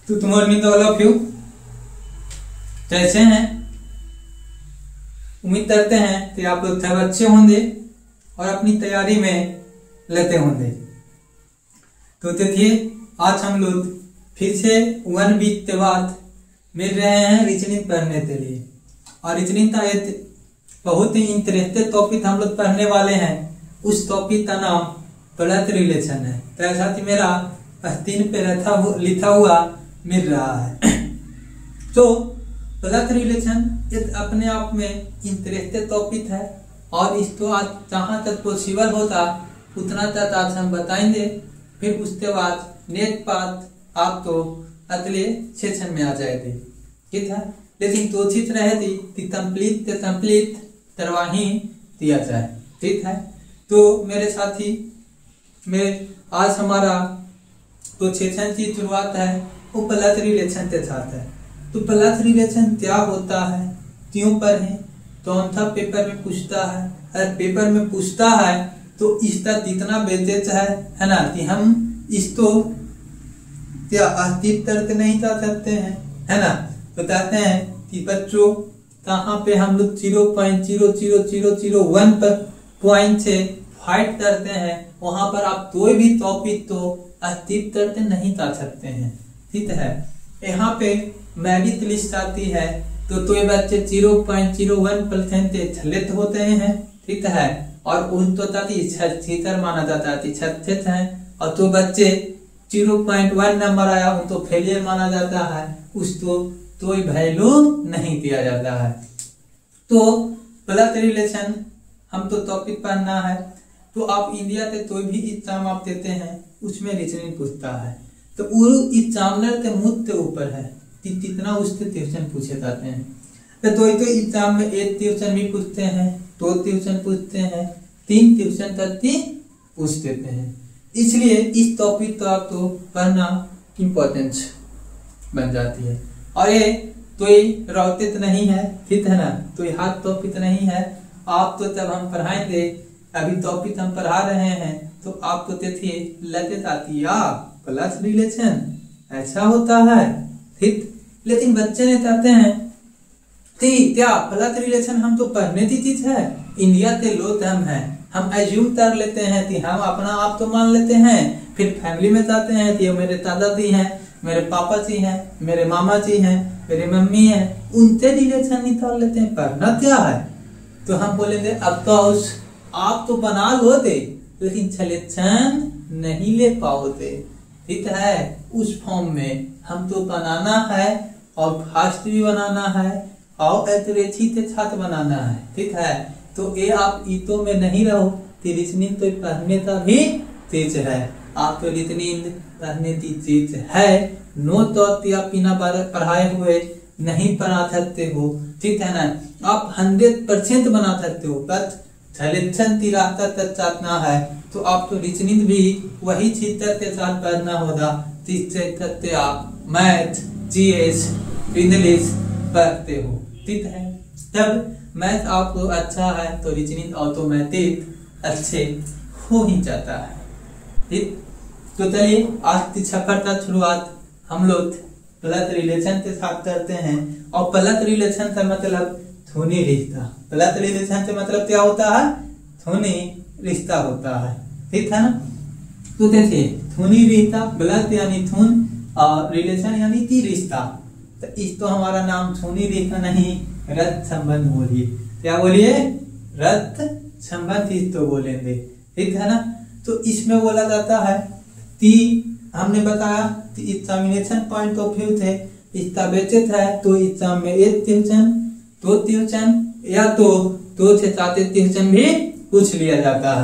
तो good morning all of you, कैसे हैं? उम्मीद करते हैं कि आप लोग सब अच्छे होंगे और अपनी तैयारी में लगे होंगे। तो देखिए, आज हम लोग फिर से 1 वीक के बाद मिल रहे हैं रीजनिंग पढ़ने के लिए। और रीजनिंग का एक बहुत ही इंटरेस्टिंग टॉपिक हम लोग पढ़ने वाले हैं। उस टॉपिक का नाम ब्लड रिलेशन है। तो ऐसा कि मेरा स्क्रीन पे लिखा हुआ मिल रहा है। तो ब्लड रिलेशन एक अपने आप में इंटरेस्टिंग टॉपिक है और इसको आज जहां तक पॉसिबल होता उतना तक आज हम बताएंगे। फिर उसके बाद नेक्स्ट बात आप तो अगले सेशन में आ जाएगी, ठीक है। लेकिन कोशिश रहेगी कि कंप्लीट करवा ही दिया जाए, ठीक है। तो मेरे साथी में आज हमारा तो सेशन की शुरुआत है वो ब्लड रिलेशन के साथ है। तो ब्लड रिलेशन क्या होता है, क्यों पर है, कौन सा पेपर में पूछता है। अगर पेपर में पूछता है तो इसका जितना बेचेज है ना, कि हम इसको क्या अस्तित्व करके नहीं जा सकते हैं, है ना। बताते हैं कि बच्चों कहाँ पे हम लोग 0.00001 पर पॉइंट से फाइट करते हैं, वहां पर आप कोई भी टॉपिक तो अस्तित्व करके नहीं जा सकते हैं, ठीक है। यहाँ पे मेरिट लिस्ट आती है तो ये बच्चे 0.01% छलित होते हैं, ठीक है। और उनको छीतर माना जाता है, छत्तीस है। और तो बच्चे 0.1 नंबर आया उनको फेलियर माना जाता है, उसको कोई वैल्यू नहीं दिया जाता है। तो ब्लड रिलेशन हम तो टॉपिक पढ़ना है। तो आप इंडिया के कोई भी एग्जाम आप देते हैं उसमें रीजनिंग पूछता है, तो वो एग्जामिनर के मुद्दे के ऊपर है कि कितना उससे ट्यूशन पूछे जाते हैं। तो एग्जाम में 1 ट्यूशन भी पूछते हैं, 2 ट्यूशन पूछते हैं, 3 ट्यूशन तक भी पूछ देते हैं। इसलिए इस टॉपिक को आपको पढ़ना इम्पोर्टेंट बन जाती है। और ये कोई रोटेट नहीं है, ठीक है ना, तो ये हाथ टॉपिक नहीं है। आप तो जब हम पढ़ाएंगे, अभी टॉपिक हम पढ़ा रहे हैं तो आपको देखिए लगे आती प्लस रिलेशन ऐसा होता है, ठीक। लेकिन बच्चे ने चाहते हैं कि क्या प्लस रिलेशन हम तो पढ़ने की चीज है, इंडिया के लोग हम एज्यूम कर लेते हैं कि हम अपना आप तो मान लेते हैं। फिर फैमिली में जाते हैं कि मेरे दादाजी हैं, मेरे पापा जी हैं, मेरे मामा जी हैं, मेरे मम्मी हैं, उनसे रिलेशन निकाल लेते हैं। पढ़ना क्या है तो हम बोलेंगे अब तो आप तो बना लोगे लेकिन सिलेक्शन नहीं ले पाओगे, ठीक है। उस फॉर्म में हम तो बनाना है और फास्ट भी बनाना है और एक्यूरेसी के साथ बनाना है, ठीक है। तो ये आप ईटो में नहीं रहो कि रीजनिंग तो पढ़ने का भी चीज है। आप तो रीजनिंग पढ़ने की चीज है, नो तो आप बिना पढ़ाए हुए नहीं बना सकते हो, ठीक है ना। आप 100% बना सकते हो, बट सिलेक्शन की रास्ता तक चाहना है तो आप तो रीजनिंग भी वही चीज के साथ पढ़ना होगा जिससे करते आप मैथ, जीएस, इंग्लिश पढ़ते हो, ठीक है। जब मैथ आपको अच्छा है तो रीजनिंग ऑटोमेटिक अच्छे हो ही जाता है, ठीक। तो चलिए आज की सफर का शुरुआत हम लोग ब्लड रिलेशन के साथ करते हैं। और ब्लड रिलेशन का मतलब खूनी रिश्ता। ब्लड रिलेशन से मतलब क्या होता है, खूनी रिश्ता होता है, ठीक है ना। तो देखिए खूनी रिश्ता, ब्लड यानी खून और रिलेशन यानी कि रिश्ता। तो इस तो हमारा नाम खूनी रिश्ता नहीं, रक्त संबंध बोलिए। क्या बोलिए, रक्त संबंध इस तो बोलेंगे, ठीक है ना। तो इसमें बोला जाता है कि हमने बताया कि एग्जामिनेशन पॉइंट ऑफ व्यू थे इसका बेचत है तो एग्जाम में 1 ट्यूशन, 2 ट्यूशन या तो 2 से 7 ट्यूशन भी पूछ लिया जाता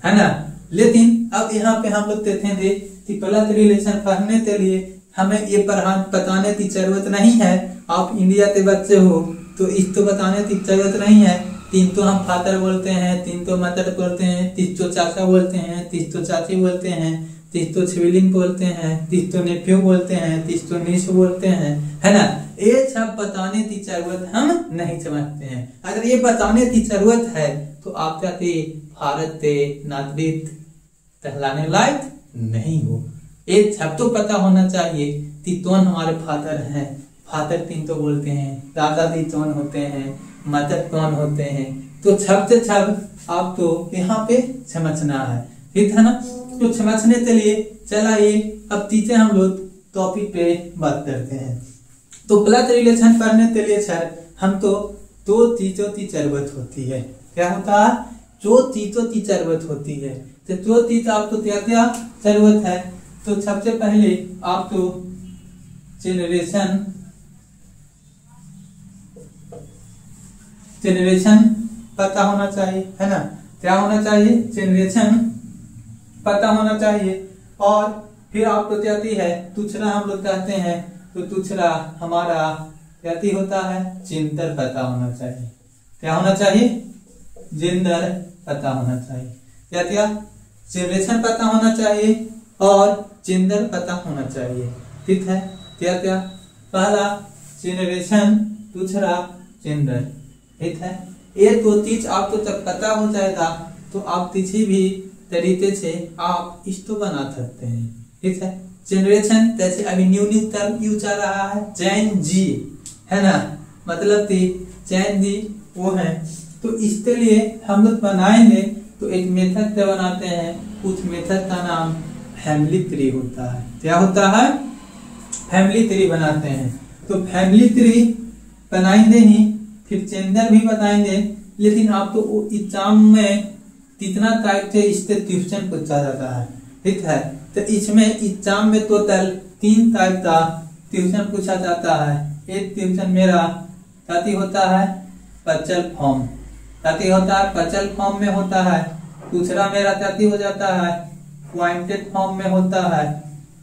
है ना। लेकिन अब यहाँ पे हम लोग देखेंगे कि ब्लड रिलेशन पढ़ने के लिए हमें ये बताने की जरूरत नहीं है। आप इंडिया के बच्चे हो तो इसको बताने की जरूरत नहीं है। 3 तो हम फादर बोलते हैं, 3 तो मदर बोलते हैं, 3 तो चाचा बोलते हैं, 3 तो चाची बोलते हैं, 3 तो सिबलिंग बोलते हैं, 3 तो नेफ्यू बोलते हैं, 3 तो नीस बोलते हैं, है ना। ये सब बताने की जरूरत हम नहीं समझते हैं। अगर ये बताने की जरूरत है तो आप कहते भारत के नागरिक कहलाने लायक नहीं हो। एक सब तो पता होना चाहिए तीतोन हमारे फादर हैं, फादर तीन तो बोलते हैं, दादा तीतोन होते हैं, मदर कौन होते हैं। तो छब से छब आपको यहाँ पे समझना है, ठीक है ना। तो समझने के लिए चलाइए अब तीसरे हम लोग टॉपिक पे बात करते हैं। तो ब्लड रिलेशन पढ़ने के लिए सर हम तो दो चीजों की जरूरत होती है। क्या होता है? जो चीजों की जरूरत होती है। तो जो चीज आपको क्या क्या जरूरत है? तो सबसे पहले आपको जनरेशन पता होना चाहिए, है ना। क्या होना चाहिए? जनरेशन पता होना चाहिए। और फिर आपको जाती है दूसरा हम लोग कहते हैं, तो दूसरा हमारा जाती होता है जेंडर पता होना चाहिए। क्या होना चाहिए? जेंडर पता होना चाहिए। क्या क्या? जनरेशन पता होना चाहिए और जेंडर पता होना चाहिए, ठीक है। क्या क्या? पहला जनरेशन, दूसरा जेंडर, ठीक है। ये दो चीज आपको जब पता हो जाएगा तो आप किसी भी तरीके से आप इसको बना सकते हैं, ठीक है। जनरेशन जैसे अभी न्यू टर्म यूज आ रहा है जैन जी, है ना, मतलब कि जैन जी वो है। तो इसके लिए हम लोग बनाएंगे तो एक मेथड से बनाते हैं, उस मेथड का नाम फैमिली ट्री होता है। क्या होता है? फैमिली ट्री बनाते हैं। तो फैमिली ट्री बनाएंगे ही, फिर जेंडर भी बताएंगे, लेकिन आपको तो एग्जाम में कितना टाइप से इससे ट्यूशन पूछा जाता है, ठीक है। तो इसमें एग्जाम में टोटल 3 टाइप का ट्यूशन पूछा जाता है। एक ट्यूशन मेरा काती होता है पचल फॉर्म, काती होता है पचल फॉर्म में होता है। दूसरा मेरा काती हो जाता है पॉइंटेड फॉर्म में होता है,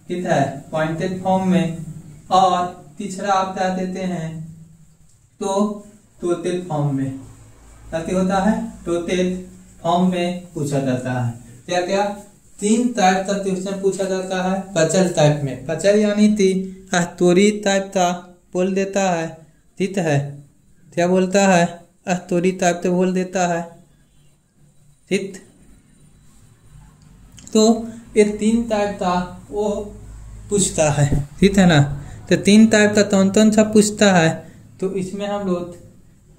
ठीक है, पॉइंटेड फॉर्म में। और तीसरा आप क्या देते हैं तो टोटल फॉर्म में, काती होता है टोटल फॉर्म में पूछा जाता है। क्या क्या? 3 टाइप का क्वेश्चन पूछा जाता है पचल टाइप में। पचल यानी तोरी टाइप का बोल देता है, ठीक है। क्या बोलता है? तोरी टाइप तो बोल देता है, ठीक। तो ये 3 टाइप का वो पूछता है, ठीक है ना। तो 3 टाइप का कौन सा पूछता है, तो इसमें हम लोग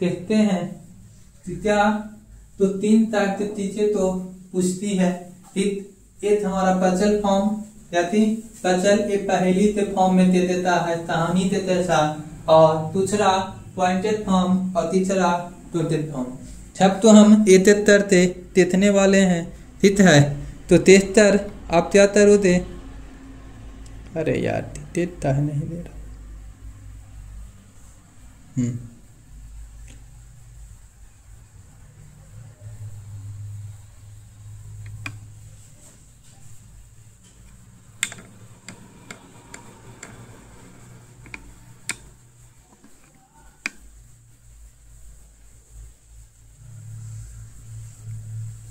देखते हैं क्या। तो 3 टाइप के चीजें तो पूछती है, ठीक। एक हमारा पजल फॉर्म, क्या थी पजल, एक पहेली के फॉर्म में दे देता है कहानी के जैसा। और दूसरा पॉइंटेड फॉर्म और तीसरा टोटल फॉर्म। सब तो हम एक तरते देखने वाले हैं, ठीक है। तो तेतर आप क्या करोगे? अरे यार देता है नहीं दे रहा।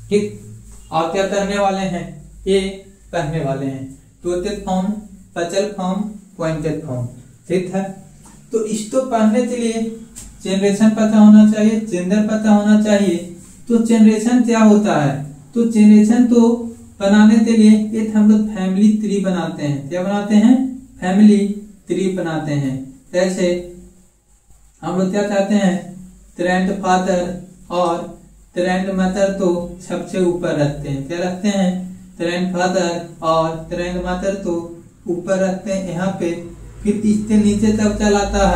ठीक, आप क्या करने वाले हैं? ये पढ़ने वाले हैं टोटल फॉर्म, पचल फॉर्म, पॉइंटेड फॉर्म, ठीक है। तो इसको पढ़ने के लिए जनरेशन पता होना चाहिए, जेंडर पता होना चाहिए। तो जनरेशन क्या होता है? तो जनरेशन तो बनाने के लिए एक हम लोग फैमिली ट्री बनाते हैं। क्या बनाते हैं? फैमिली ट्री बनाते हैं। जैसे हम लोग क्या चाहते हैं? ग्रैंड फादर और ग्रैंड मदर तो सबसे ऊपर रखते हैं। क्या रखते हैं? ग्रैंड फादर और ग्रैंड मदर तो ऊपर रखते हैं यहाँ पे। फिर इसके नीचे तब चलाता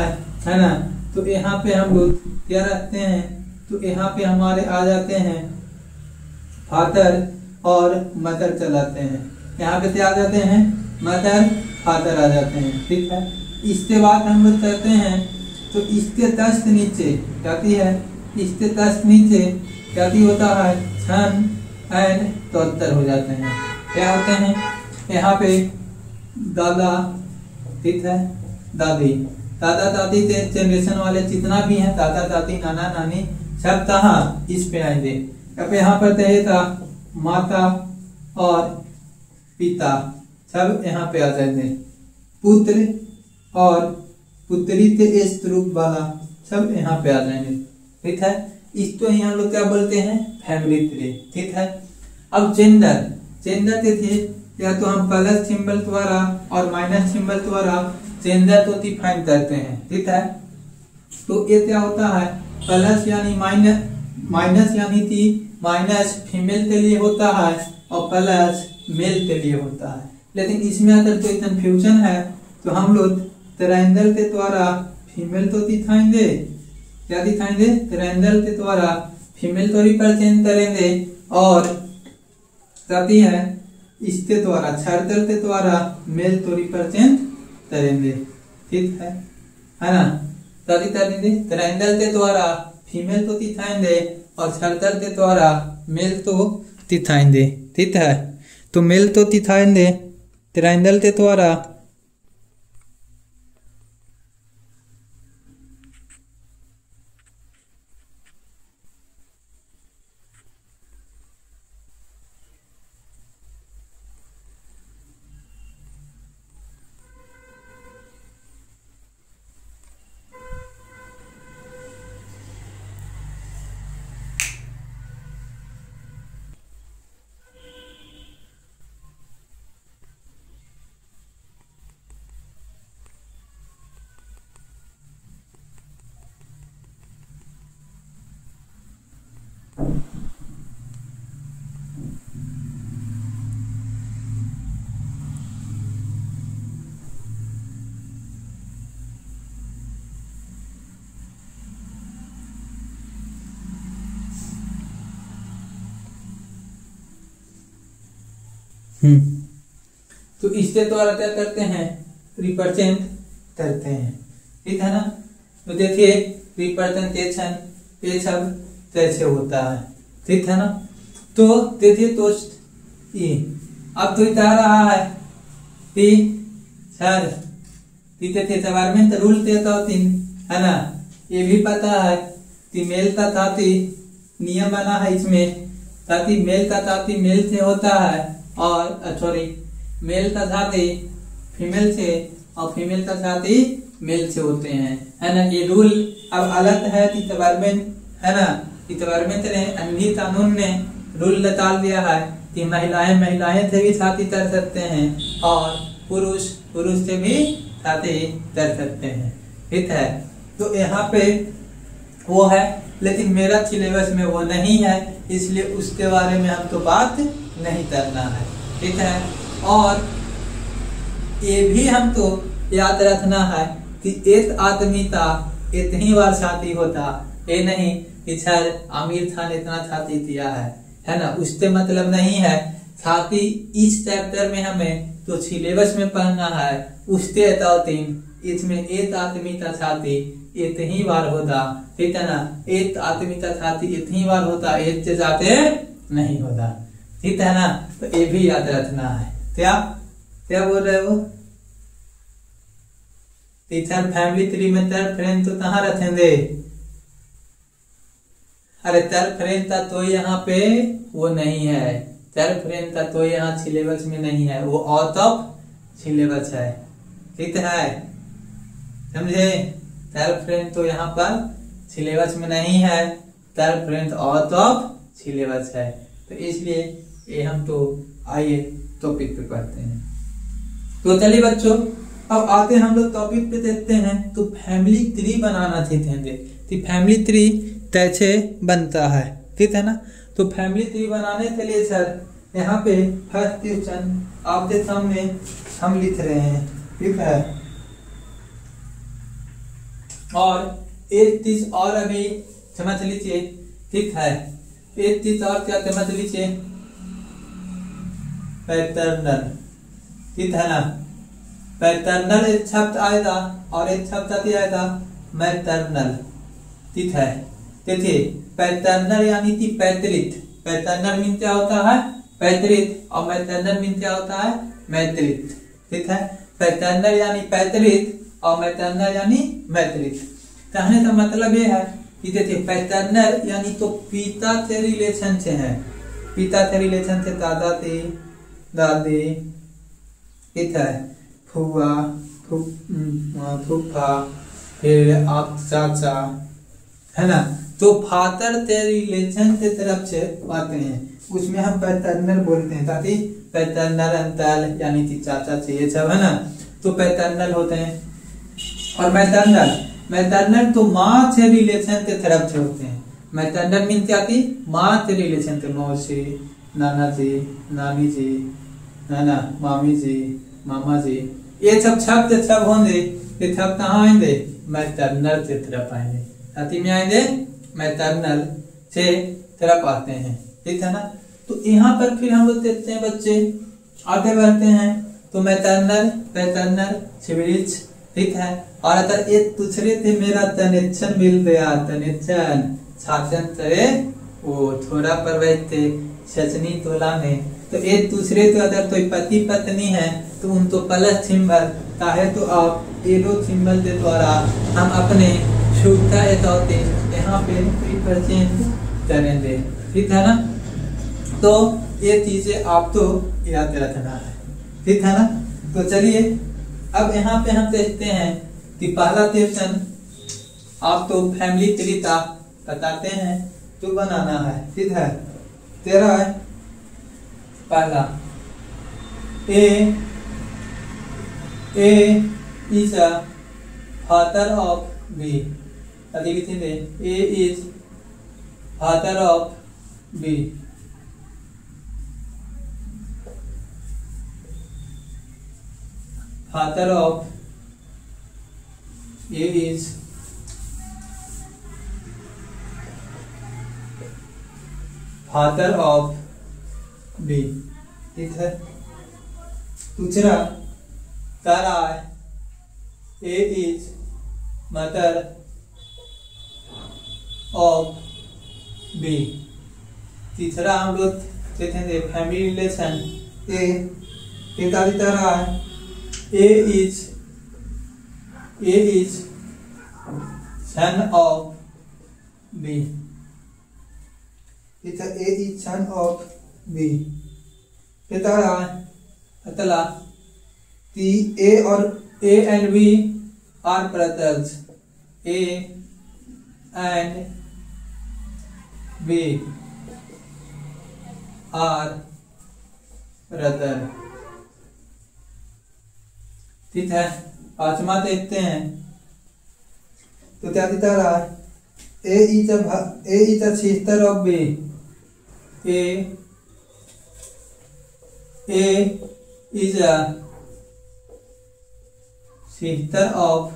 है ना। तो यहाँ पे हम लोग क्या रखते हैं? तो यहाँ पे हमारे आ जाते हैं फादर और मदर चलाते हैं। यहाँ पे क्या आ जाते हैं? मदर फादर आ जाते हैं, ठीक है। इसके बाद हम लोग करते हैं तो इसके जस्ट नीचे जाती है, इसके जस्ट नीचे क्या होता है? सन एंड टोटर हो जाते हैं। क्या होते हैं? यहाँ पे दादा, ठीक है, दादी, दादा दादी के जनरेशन वाले जितना भी हैं, दादा दादी नाना नानी सब कहाँ इस पे आएंगे। अब यहाँ पर रहेगा माता और पिता, सब यहाँ पे आ जाएंगे। पुत्र और पुत्री के इस रूप वाला सब यहाँ पे आ जाएंगे, ठीक है। इसको ही हम लोग क्या बोलते हैं? फैमिली ट्री, ठीक है। अब जेंडर, जेंडर के थे या तो हम प्लस सिंबल द्वारा और माइनस सिंबल द्वारा जेंडर तो डिफाइन करते हैं, ठीक है। तो ये क्या होता है, प्लस यानी माइनस, माइनस यानी कि माइनस फीमेल के लिए होता है और प्लस मेल के लिए होता है। लेकिन इसमें अगर कोई कंफ्यूजन है तो हम लोग ट्रायंगल के द्वारा फीमेल तो दिखाएंगे, क्या दिखाएंगे, ट्रायंगल के द्वारा फीमेल तो रिप्रेजेंट करेंगे और साथी है इसके द्वारा सर्कल के द्वारा मेल तो रिप्रेजेंट करेंगे, ठीक है ना। साथी करेंगे ट्रायंगल के द्वारा फीमेल तो दिखाएंगे और सर्कल के द्वारा मेल तो दिखाएंगे, ठीक है। तो मेल तो दिखाएंगे ट्रायंगल के द्वारा तो इसके द्वारा क्या करते हैं, रिप्रेजेंट करते हैं, ठीक है ना। तो देखिए रिप्रेजेंटेशन ये सब कैसे होता है, ठीक है ना। तो देखिए दोस्त ये अब तो बता रहा है कि सर एनवायरमेंट रूल देता है ना, ये भी पता है कि मेल का ताती नियम बना है इसमें, ताकि मेल का ताती मेल से होता है और सॉरी मेल का साथी फीमेल से और फीमेल का साथी मेल से होते हैं, है ना। ये रूल अब अलग है इन्वायरमेंट, है ना। इन्वायरमेंट ने अन्य कानून ने रूल निकाल दिया है कि महिलाएं से भी शादी कर सकते हैं और पुरुष से भी शादी कर सकते हैं, ठीक है। तो यहाँ पे वो है, लेकिन मेरा सिलेबस में वो नहीं है, इसलिए उसके बारे में हमको बात नहीं करना है, ठीक है। और ये भी हमको याद रखना है कि एक आदमी का इतनी बार शादी होता, ये नहीं कि सर आमिर खान इतना शादी किया है ना, उससे मतलब नहीं है। शादी इस चैप्टर में हमें तो सिलेबस में पढ़ना है, उसके अकॉर्डिंग इसमें एक आदमी का शादी इतनी बार होता, ठीक है ना। एक आदमी का शादी इतनी बार होता, एक से ज्यादा नहीं होता, ठीक है ना। तो ये भी याद रखना है। क्या बोल रहे हो टीचर, फैमिली ट्री में थर्ड फ्रेंड तो कहाँ रखेंगे, अरे थर्ड फ्रेंड का तो यहाँ पे वो नहीं है, थर्ड फ्रेंड का तो यहाँ सिलेबस में नहीं है, वो आउट ऑफ सिलेबस है, ठीक है, समझे। थर्ड फ्रेंड तो यहाँ पर सिलेबस में नहीं है, third friend out of syllabus है। तो इसलिए ये हम तो आइए टॉपिक पे पढ़ते हैं। तो चलिए बच्चों अब आते हम लोग टॉपिक पे देखते हैं। तो फैमिली ट्री बनाना सीखेंगे कि फैमिली ट्री कैसे बनता है, ठीक है ना। तो फैमिली ट्री बनाने के लिए सर यहाँ पे फर्स्ट क्वेश्चन आपके सामने हम लिख रहे हैं, ठीक है। और एक चीज और अभी समझ लीजिए, ठीक है। एक चीज और क्या समझ लीजिए, पैटर्नल, ठीक है ना। पैटर्नल एक शब्द आएगा और एक शब्द आएगा मैटर्नल, ठीक है। देखिए पैटर्नल यानी कि पैतृक, पैटर्नल मीन क्या होता है, पैतृक, और मैटर्नल मीन क्या होता है, मैत्रिक, ठीक है। पैटर्नल यानी पैतृक और मैटर्नल यानी मैत्रिक। कहने का मतलब ये है कि देखिए पैटर्नल यानी तो पिता के रिलेशन से है, पिता के रिलेशन से दादा थे, दादी, ठीक है, फुआ, फूफा, फिर आप चाचा, है ना। तो फादर के रिलेशन के तरफ से आते हैं, उसमें हम पैटर्नल बोलते हैं, ताकि पैटर्नल अंकल यानी कि चाचा से ये सब, है ना। तो पैटर्नल होते हैं। और मैटरनल, मैटरनल तो माँ से रिलेशन के तरफ से होते हैं। मैटरनल मीन क्या थी, माँ से रिलेशन थे, मौसी, नाना जी, नानी जी, नाना, मामी जी, मामा जी, ये सब शब्द सब होंगे, ये सब कहाँ आएंगे, मैटरनल से तरफ आएंगे, साथी में आएंगे मैटरनल से तरफ आते हैं, ठीक है ना। तो यहाँ पर फिर हम लोग देखते हैं बच्चे, आगे बढ़ते हैं, तो मैटरनल, पैटर्नल, सिविलिज, ठीक है। और अगर एक दूसरे से मेरा कनेक्शन मिल गया, कनेक्शन शासन करे वो थोड़ा पर बैठते सचनी तोला में, तो एक दूसरे तो अगर कोई पति पत्नी है तो उनको प्लस सिंबल चाहे तो आप एरो सिंबल के द्वारा हम अपने शुभता यहाँ पे रिप्रेजेंट करेंगे, ठीक है ना। तो ये चीजें आप तो याद रखना है, ठीक है ना। तो चलिए अब यहाँ पे हम देखते हैं कि पहला क्वेश्चन आप तो फैमिली ट्री का बताते हैं तो बनाना है, ठीक है। तेरा है पहला, A is a father of B, A is father of B, father of A is father of B, ठीक है। दूसरा तारा A is mother of B. तीसरा हम लोग देखेंगे फैमिली रिलेशन, ए तारा A is son of B, A is son of B. अतला ए और A and B are brothers, A and B are brother, ठीक है। पांचवा देखते हैं, तो क्या दिखा रहा है, A is a sister of B, A is a sister of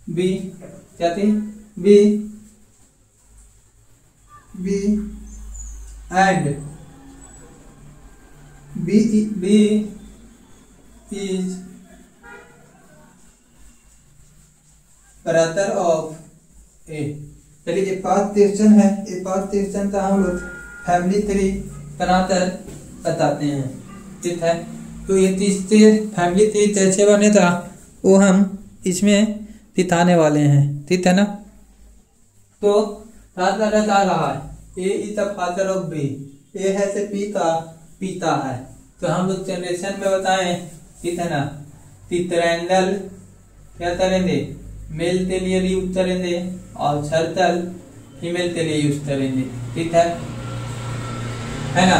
B, क्या थी, B and B is brother of A. चलिए ये पांच क्वेश्चन है, ये पांच क्वेश्चन का हम लोग फैमिली ट्री बनाकर बताते हैं, ठीक है। तो ये तीसरे फैमिली ट्री कैसे बने था वो हम इसमें दिखाने वाले हैं, ठीक है ना। तो राजा बता रहा है A is the father of B, A है से पिता है, तो हम लोग जनरेशन में बताएं, ठीक है ना। ट्रायंगल क्या करेंगे, मेल के लिए यूज करेंगे और सर्कल फीमेल के लिए यूज करेंगे, ठीक है ना।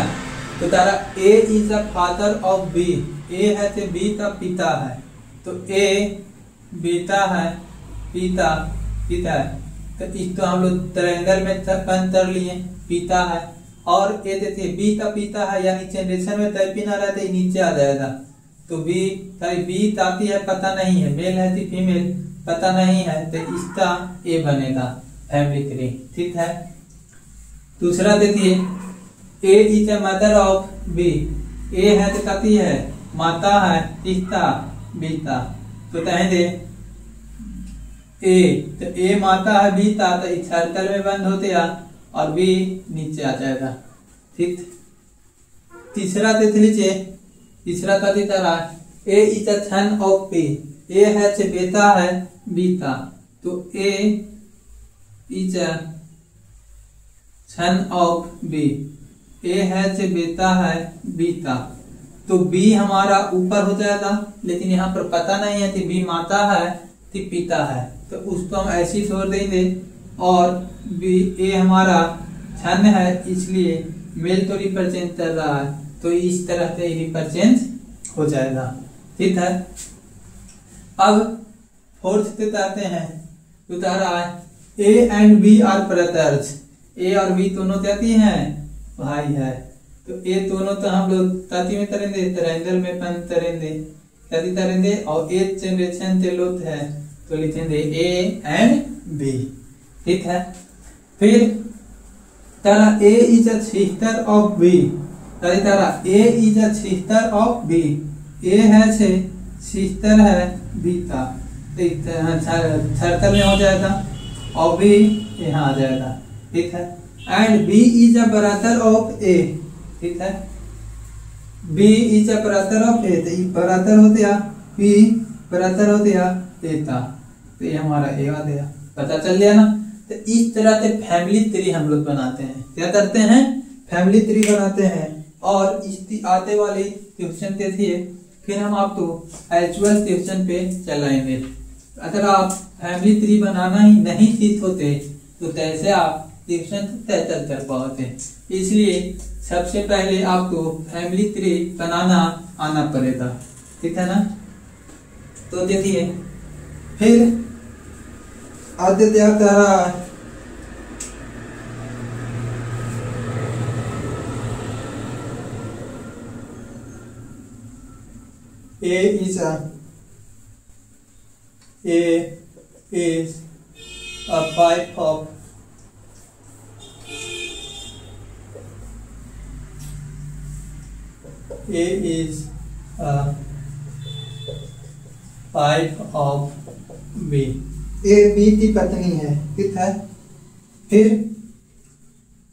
तो तारा A is the father of B, A है से बी का पिता है, तो ए बेटा है, पिता है, तो इसको हम लोग ट्रायंगल में बंद कर लिए, पिता है। और ये देखिए बी का पिता है, यानी जनरेशन में टाइप ना रहता है, नीचे आ जाएगा। तो बी आती है पता नहीं है, मेल है कि फीमेल पता नहीं है, तो इसका ए बनेगा फैमिली ट्री, ठीक है। दूसरा देखिए A is a mother of B, A है तो कती है, माता है, पिता बीता, तो कहेंगे ए, तो ए माता है, बीता, तो इस सर्कल में बंद होते हैं और बी नीचे आ जाएगा, ठीक। तीसरा देख लीजिए, तीसरा का तरह A is a son of B, A है से बेटा है, बीता, तो A is a son of B, A है से बेटा है, बीता, तो बी हमारा ऊपर हो जाएगा, लेकिन यहाँ पर पता नहीं है कि बी माता है कि पिता है, तो उसको हम ऐसे ही छोड़ देंगे। और बी ए हमारा सन है, इसलिए मेल तो रिप्रेजेंट कर रहा है, तो इस तरह से रिप्रेजेंट हो जाएगा, ठीक है। अब फोर्थ पे आते हैं तो तारा A and B are brothers. A और बी दोनों जाती हैं भाई है, तो ए दोनों तो हम लोग ताती में तरेंगे, तरेंगल में पन तरेंगे, ताती तरेंगे और ए जनरेशन ते लोत है तो लिखेंगे ए एंड बी। ठीक है, फिर तारा A is a sister of B, तारा A is a sister of B, A है से सिस्टर है बी का, सर्कल में हो जाएगा और बी यहाँ आ जाएगा। ठीक है, and B is a brother of A. ठीक है, B is a brother of A, तो ब्रदर होते या बी ब्रदर होते या ए था, तो ये हमारा ए आ गया, पता चल गया ना। तो इस तरह से फैमिली ट्री हम लोग बनाते हैं। क्या करते हैं? फैमिली ट्री बनाते हैं। और इस आते वाली ट्यूशन देखिए, फिर हम आपको एक्चुअल ट्यूशन पे चलाएंगे। अगर आप फैमिली ट्री बनाना ही नहीं सीख होते तो कैसे आप ट्यूशन तय कर पाते। इसलिए सबसे पहले आपको फैमिली ट्री बनाना आना पड़ेगा। ठीक है ना। तो देखिए, फिर आदित्य तारा A is a pipe of A is a pipe of B। A B की पत्नी है। ठीक है, फिर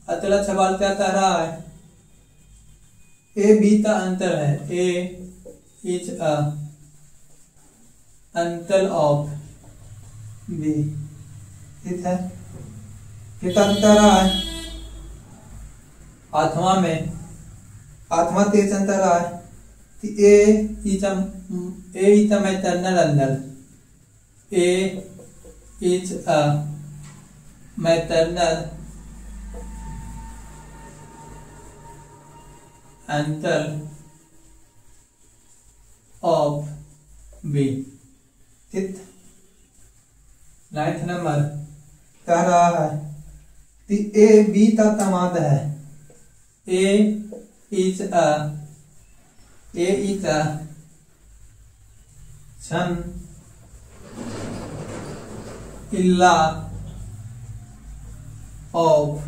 अगला सवाल क्या कह रहा है? ए बी का अंतर है। ए इज अ अंतर ऑफ बी। ठीक है, फिर क्या बता रहा है? आत्मा में आत्मा तेज अंतर रहा है कि ए इज अ मैटरनल अंदर, ए is a maternal uncle of B। ठीक, 9th नंबर कह रहा है कि ए बी का दामाद है। A is a son in law of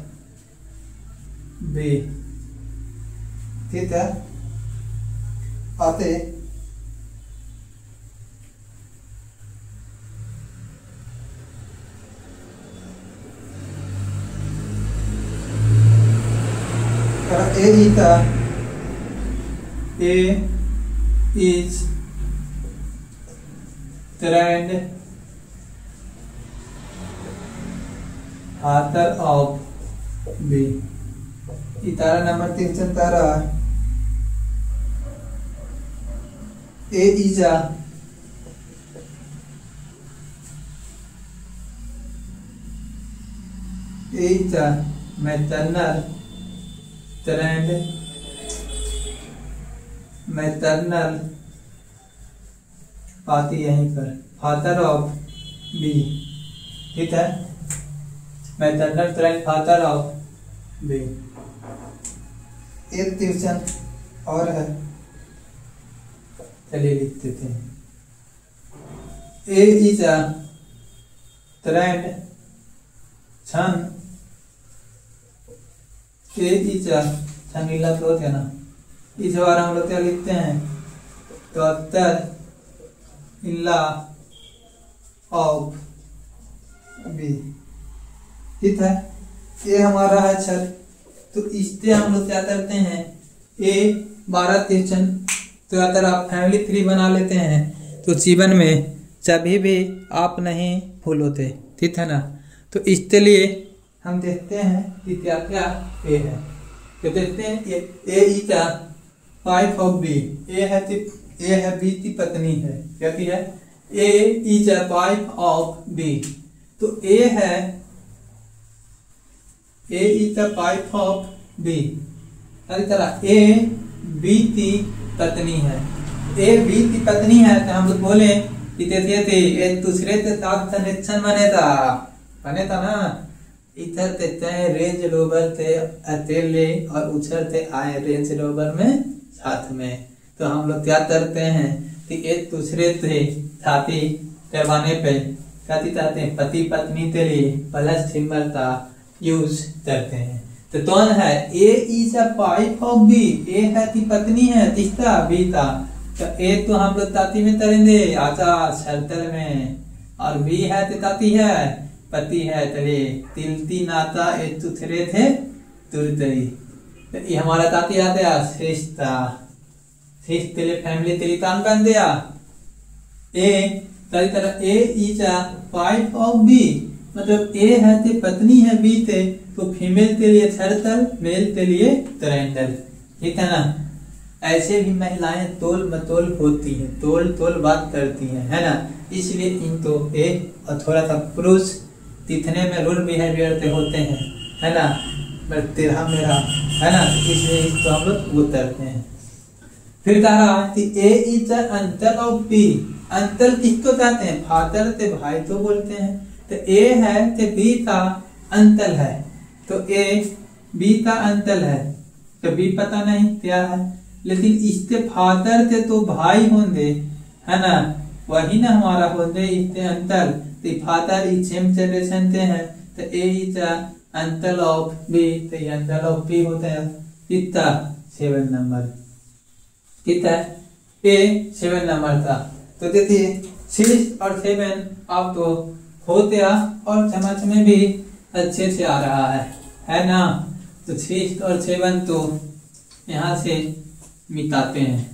B. ठीक है, आते A is grand father of B. इतारा नंबर 3 चलता रहा। ए इज a maternal पाती यहीं पर फादर ऑफ बी। ठीक है, maternal grand father of B. एक ट्यूशन और है, चलिए लिख देते हैं। A is a grand son, A is a नीला तो है ना, इस बार हम लोग क्या लिखते हैं? डॉक्टर इल्ला ऑफ बी। ठीक है, ये हमारा है छल। तो इससे हम लोग क्या करते हैं? ए 12 ट्यूशन तो अगर आप फैमिली ट्री बना लेते हैं तो जीवन में कभी भी आप नहीं भूल होते। ठीक है ना। तो इसके लिए हम देखते हैं कि क्या क्या ए है। तो देखते हैं A is a wife of B. A है बी की पत्नी है। क्या है? A is a wife of B. तो ए है, A is the wife of B. इसी तरह ए बी की पत्नी है। ए बी की पत्नी है तो हम लोग बोले इथे थे एक दूसरे ते ताक कनेक्शन बने था ना। इधर ते तय रेंज रोवर थे अकेले और उधर थे आए रेंज रोवर में साथ में। तो हम लोग क्या करते हैं कि एक दूसरे से शादी करवाने पे कहते हैं पति पत्नी के लिए प्लस सिंबल का यूज करते हैं। तो कौन है A is a wife of B, A है कि पत्नी है, तीसरा बी था। तो ए तो हम लोग ताती में तरेंगे आजा सर्तल में, और बी है तो ताती है पति है तले तिलती नाता एक दूसरे थे तुरतरी। तो ये हमारा ताती आते श्रेष्ठता सिक्स तेरे फैमिली तेरी तान बन दिया। ए तारी तरह A is a wife of B, मतलब ए है ते पत्नी है बी ते, तो फीमेल के लिए सर्तल मेल के लिए ट्रायंगल, ठीक है ना। ऐसे भी महिलाएं तोल मतोल होती है, तोल तोल बात करती है ना। इसलिए इनको ए और थोड़ा सा पुरुष तिथने में रूल बिहेवियर के होते हैं, है ना। तेरा मेरा है ना, इसलिए इसको हम लोग वो करते हैं। फिर कहा कि ए इज अंतर ऑफ बी, अंतर किसको कहते हैं, फादर ते भाई तो बोलते हैं। तो ए है तो बी का अंतल है, तो ए बी का अंतल है, तो बी पता नहीं क्या है, लेकिन इसके फादर के तो भाई होंगे, है ना, वही ना हमारा होंगे इसके अंतल। तो फादर इज सेम जनरेशन के हैं, तो A is Antil of B, तो ये अंतल ऑफ बी होता है। कितना 7 नंबर, कितना ए 7 नंबर था। तो देखिए 6 और 7 आप तो होते और समझ में भी अच्छे से आ रहा है ना। तो 6 और 7 तो यहाँ से मिटाते हैं।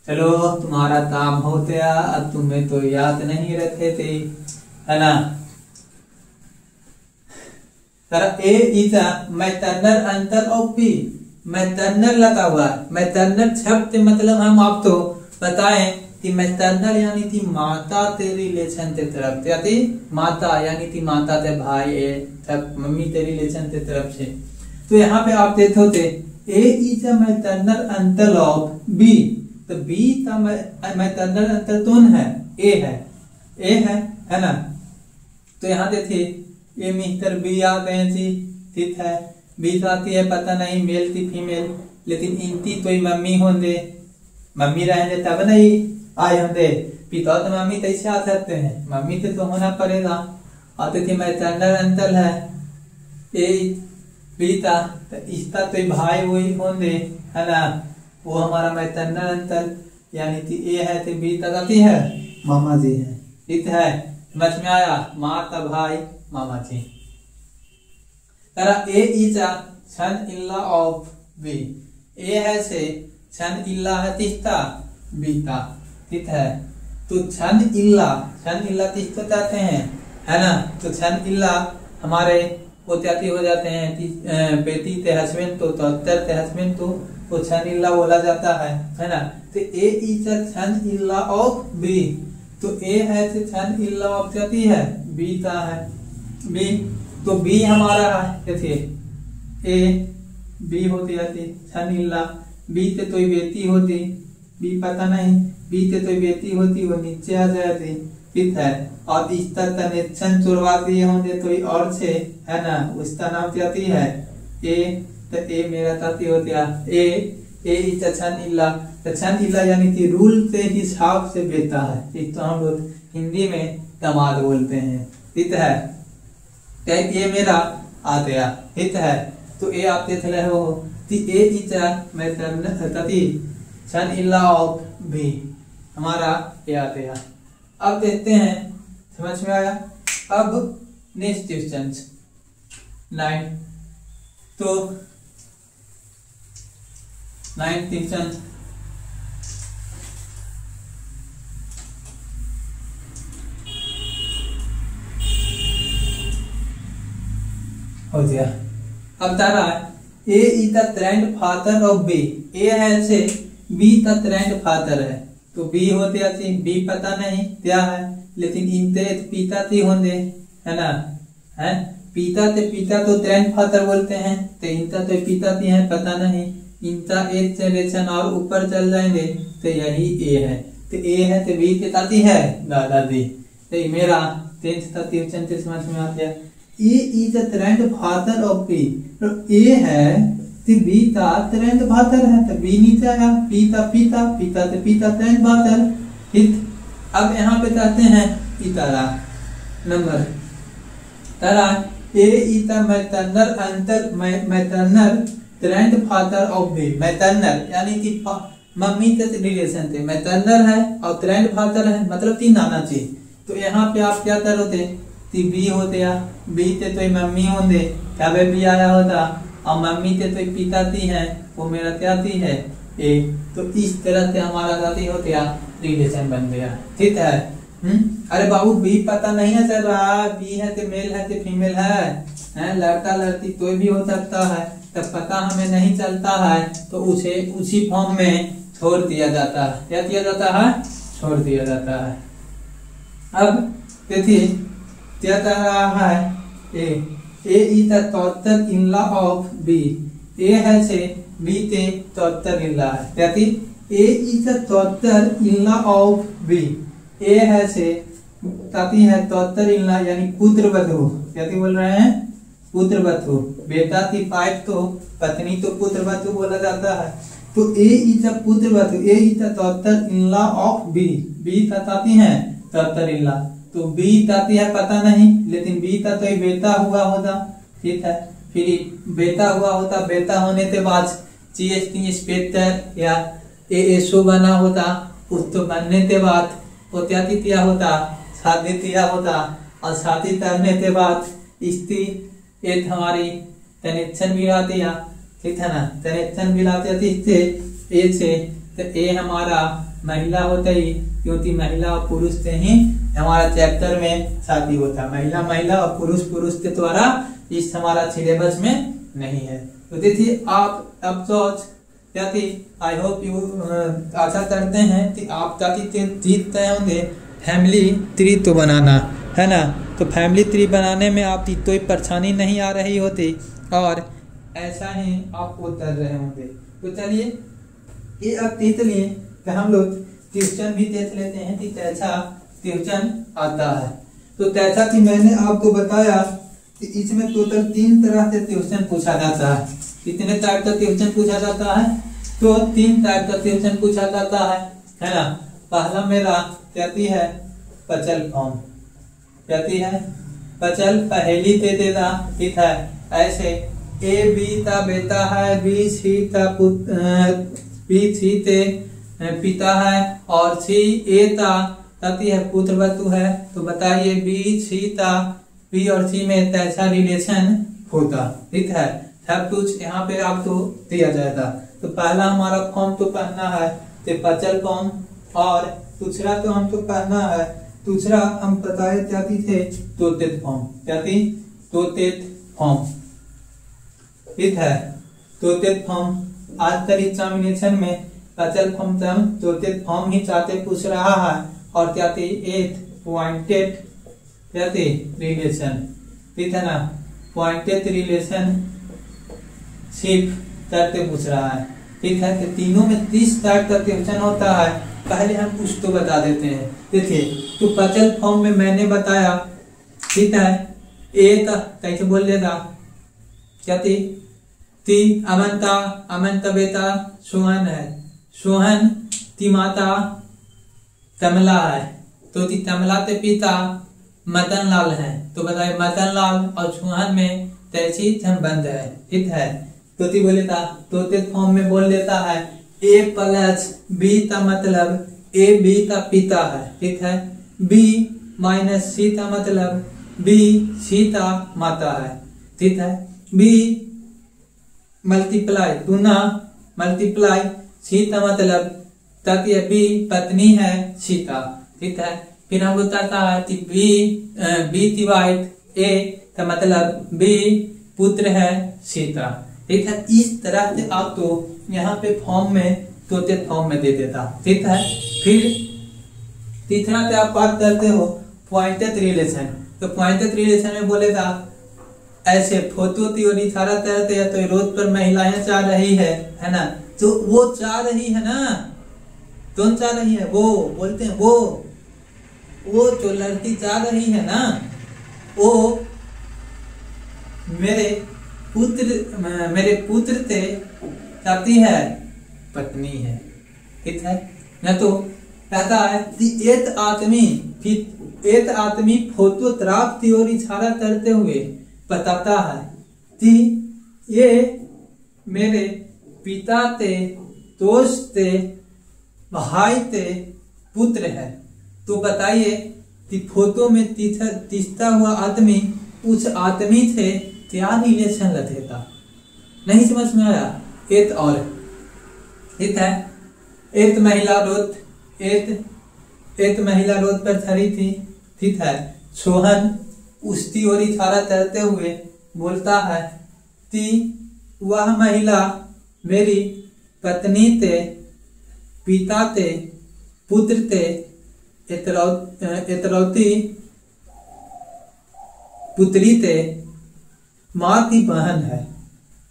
चलो तुम्हारा काम होते अब तुम्हें तो याद नहीं रखे थे, है ना। ए इज मैटरनल अंतर ऑफ बी, मैटरनल लगा हुआ, मैटरनल शब्द मतलब हम आपको बताएं कि मैटरनल यानी कि माता ते रिलेशन के तरफ से, यानी माता यानी कि माता ते भाई सब मम्मी ते रिलेशन के तरफ से। तो यहाँ पे आप देखो थे ए इज अ मैटरनल अंतर ऑफ बी, तो बी का मैटरनल अंतर कौन है, ए है ना। तो यहाँ देखिए ये मिस्टर बी आ गए जी, ठीक है। बी आती है पता नहीं मेल की फीमेल, लेकिन इनकी तो मम्मी होंगे, मम्मी रहेंगे तब नहीं आए होंगे। पिता तो मम्मी कैसे आ सकते हैं, मम्मी से तो होना पड़ेगा। और देखिए मैटरनल अंतर है ए बीता, तो इसका तो भाई वही होंगे, है ना, वो हमारा मैटरनल अंतर यानी कि ए है तो बीता आती है मामा जी है, ठीक है। समझ में आया, माता भाई मामा जी। A is a son in law of B, A है से सन इल्ला है तीसरा बीता, ठीक है। तो सन इल्ला किसको कहते हैं, है ना। तो सन इल्ला हमारे वो त्याती हो जाते हैं बेटी ते हस्बैंड तो उत्तर ते हस्बैंड तो सन इल्ला बोला जाता है ना। तो ए इज अ सन इल्ला ऑफ बी, तो ए है से सन इल्ला ऑफ जाती है बी का है बी, तो बी हमारा है देखिए ए बी होती जाती सन इल्ला, बी ते तो बेटी होती, बी पता नहीं, बी ते तो बेटी होती वो नीचे आ जाती, ठीक है। और इसका कनेक्शन चुरवा दिए होंगे तो और से, है ना, उसका नाम जाती है ए, तो ए मेरा ताती होती है ए इज सन इल्ला, तो सन इल्ला यानी कि रूल के हिसाब से बेटा है, ठीक। तो हम लोग हिंदी में दामाद बोलते हैं, ठीक है। ये मेरा आ गया, ठीक है। तो ए आप देख रहे हो ए इज सन इल्ला ऑफ बी, हमारा ये आ गया। अब देखते हैं, समझ में आया। अब नेक्स्ट क्वेश्चन 9, तो 9 क्वेश्चन हो गया। अब बता रहा है A is the grand father of B, A है से बी का ग्रैंड फादर है, तो बी होते आती, बी पता नहीं क्या है, लेकिन इनते पिता थी होंगे, है ना, है पिता तो ग्रैंड फादर बोलते हैं, तो इनका तो पिता थी है पता नहीं, इनका एक जनरेशन और ऊपर चल जाएंगे तो यही ए है। तो ए है तो बी के ताती है दादाजी। तो मेरा 10th का क्वेश्चन से समझ में आ गया। A is the grandfather of B. तो ए है तो बी का ग्रैंडफादर है, तो बी नीचे आया, पिता पिता पिता तो पिता ग्रैंडफादर। ठीक, अब यहाँ पे कहते हैं इतारा नंबर तारा ए इता मैटरनल अंतर maternal grandfather of B. Maternal यानी कि मम्मी के रिलेशन थे, मैटरनल है और ग्रैंडफादर है, मतलब तीन नाना जी। तो यहाँ पे आप क्या करोगे, बी होते या बी ते तो मम्मी होंगे, क्या बी आया होता, और मम्मी ते तो पिता थी है, वो मेरा क्या थी है ए। तो इस तरह से हमारा जाती होते या रिलेशन बन गया। ठीक है। अरे बाबू बी पता नहीं है चल रहा, बी है तो मेल है तो फीमेल है, लड़का लड़की कोई भी हो सकता है, तब पता हमें नहीं चलता है तो उसे उसी फॉर्म में छोड़ दिया जाता है। क्या दिया जाता है, छोड़ दिया जाता है। अब देखिए क्या कह रहा है, A is the daughter in law of B. A है से बी ते डॉटर इन लॉ है, क्या थी, A is the daughter in law of B. A है से ताती है डॉटर इन लॉ यानी पुत्र वधू, क्या थी बोल रहे हैं, पुत्र वधू। बेटा थी पाइप तो पत्नी तो पुत्र वधू बोला जाता है। तो ए इज द पुत्र वधू, A is the daughter in law of B. B ताती है डॉटर इन लॉ, तो बी ताती है पता नहीं, लेकिन बी का तो बेटा हुआ होता। ठीक है, फिर बेटा हुआ होता, बेटा होने के बाद जीएसटी इंस्पेक्टर या एएसओ बना होता, उस तो बनने के बाद वो क्या किया होता, शादी किया होता, और शादी करने के बाद स्त्री एक हमारी कनेक्शन भी लाती है। ठीक है ना, कनेक्शन भी लाते थे ए से, तो ए हमारा महिला होता ही, क्योंकि महिला और पुरुष से ही हमारा चैप्टर में शादी होता है। महिला महिला और पुरुष पुरुष के द्वारा इस हमारा सिलेबस में नहीं है। तो देखिए आप अब सोच क्या थी, आई होप यू आशा करते हैं कि आप ताकि जीतते होंगे फैमिली ट्री तो बनाना है ना। तो फैमिली ट्री बनाने में आपकी कोई परेशानी नहीं आ रही होती और ऐसा ही आप उतर रहे होंगे। तो चलिए ये अब देख लिए कि हम लोग ट्यूशन भी देख लेते हैं कि कैसा ट्यूशन आता है। तो कैसा कि मैंने आपको बताया कि इसमें टोटल 3 तरह से ट्यूशन पूछा जाता है। कितने टाइप का ट्यूशन पूछा जाता है, तो 3 टाइप का ट्यूशन पूछा जाता है ना। पहला मेरा कहती है पचल फॉर्म, कहती है पचल पहेली दे देगा। ठीक है, ऐसे ए बी का बेटा है, बी सी का बी सी ते पिता है, और सी ए का कहती है पुत्र वधू है। तो बताइए बी सी का बी और सी में कैसा रिलेशन होता। ठीक है, सब कुछ यहाँ पे आपको दिया जाएगा। तो पहला हमारा फॉर्म तो पढ़ना है तो पचल फॉर्म, और दूसरा तो हमको पढ़ना है, दूसरा हम बताए जाती थे तोतेत फॉर्म, क्या थी तोतेत फॉर्म। ठीक है, तोतेत फॉर्म आज तक एग्जामिनेशन में पचल फॉर्म तोतेत फॉर्म ही चाहते पूछ रहा है, और क्या थी 8 पॉइंटेड क्या थी रिलेशन। ठीक है ना, पॉइंटेड रिलेशन शिप करके पूछ रहा है। ठीक है, तो तीनों में 30 टाइप का क्वेश्चन होता है। पहले हम कुछ तो बता देते हैं। देखिए तो पचल फॉर्म में मैंने बताया, ठीक है, ए का कैसे बोल देगा, क्या थी अमन का बेटा सोहन है, सोहन की माता कमला है, तो कमला के पिता मदन लाल है। तो बताइए मदन लाल और सोहन में तैसी संबंध है। ठीक है, तो बोलेगा तोते फॉर्म में बोल देता है ए प्लस बी का मतलब ए बी का पिता है। ठीक है, बी माइनस सी का मतलब बी सी का माता है। ठीक है, बी मल्टीप्लाई गुना मल्टीप्लाई सी का मतलब तक ये बी पत्नी है सीता। ठीक है, फिर हम बताता है कि बी डिवाइड ए का मतलब बी पुत्र है सीता। ठीक है, इस तरह से आप तो यहाँ पे फॉर्म में तोते फॉर्म में दे देता। ठीक है, फिर तीसरा पे आप बात करते हो पॉइंटेड रिलेशन। तो पॉइंटेड रिलेशन में बोलेगा ऐसे फोटो की ओर इशारा करते हैं तो रोड पर महिलाएं जा रही है ना, तो वो जा रही है ना, कौन जा रही है? वो बोलते हैं वो जो लड़की जा रही है ना, वो मेरे पुत्र से जाती है पत्नी है। ठीक है ना? तो कहता है कि एक आदमी फोटोग्राफ की ओर इशारा करते हुए बताता है कि ये मेरे पिता ते दोस्त ते भाई ते पुत्र है। तो बताइए कि फोटो में तीसरा हुआ आदमी उस आदमी से क्या रिलेशन रखेगा? नहीं समझ में आया? एक और ठीक है, एक महिला रोड पर खड़ी थी। ठीक है, सोहन उसकी ओर इशारा करते हुए बोलता है कि वह महिला मेरी पत्नी ते पिता ते पुत्र ते इतरौती पुत्री ते माँ की बहन है।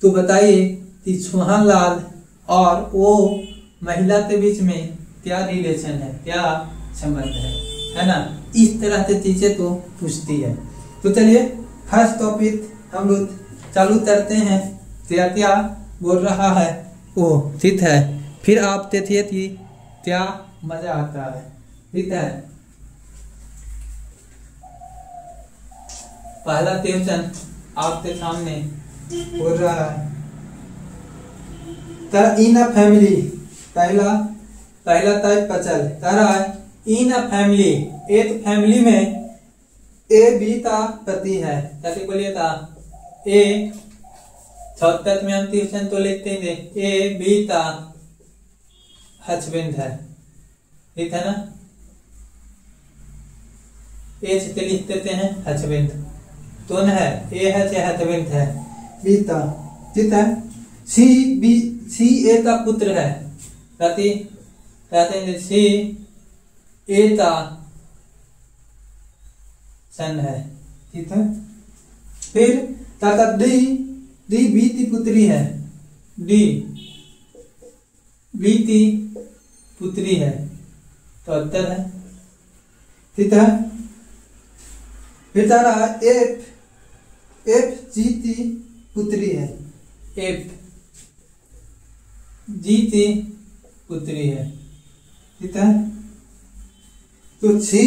तो बताइए कि सोहन लाल और वो महिला के बीच में क्या रिलेशन है, क्या संबंध है ना? इस तरह से चीजें तो पूछती है। तो चलिए फर्स्ट टॉपिक हम लोग चालू करते हैं। क्या क्या बोल रहा है वो, ठीक है? फिर आप देखिए कि क्या मजा आता है। ठीक है, पहला क्वेश्चन आपके सामने बोल रहा है इन अ फैमिली। पहला टाइप पचल कह रहा है इन अ फैमिली, एक फैमिली में ए बी का पति है। कैसे बोलिए था? ए छत में हम ट्यूशन तो लिखते हैं ए बी का हस्बैंड है। ठीक है ना? ए से लिख देते हैं हस्बैंड। तो न है ए है चाहे हस्बैंड है। बीता ठीक है। सी ए का पुत्र है। कहते हैं सी ए का सन है। ठीक है। फिर कहता डी बी की पुत्री है। डी बी की पुत्री है तो उत्तर है। ठीक है। फिर तारा एफ जी की पुत्री है। एफ जी की पुत्री है। ठीक है। तो सी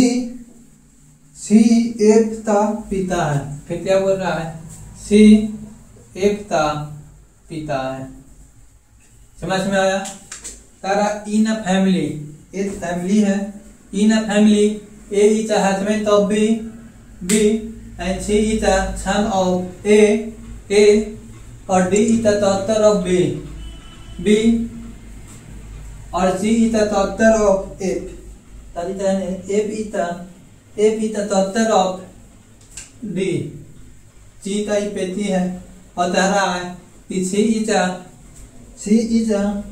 एफ का पिता है। फिर क्या बोल रहा है? सी एफ का पिता है। समझ में आया? तारा इन अ फैमिली, एक फैमिली है। In a family A is a husband of B and C is a son of A और D is a daughter of B और C is a daughter of F. F is the daughter of D. C का ही बेटी है और कह रहा है कि C is a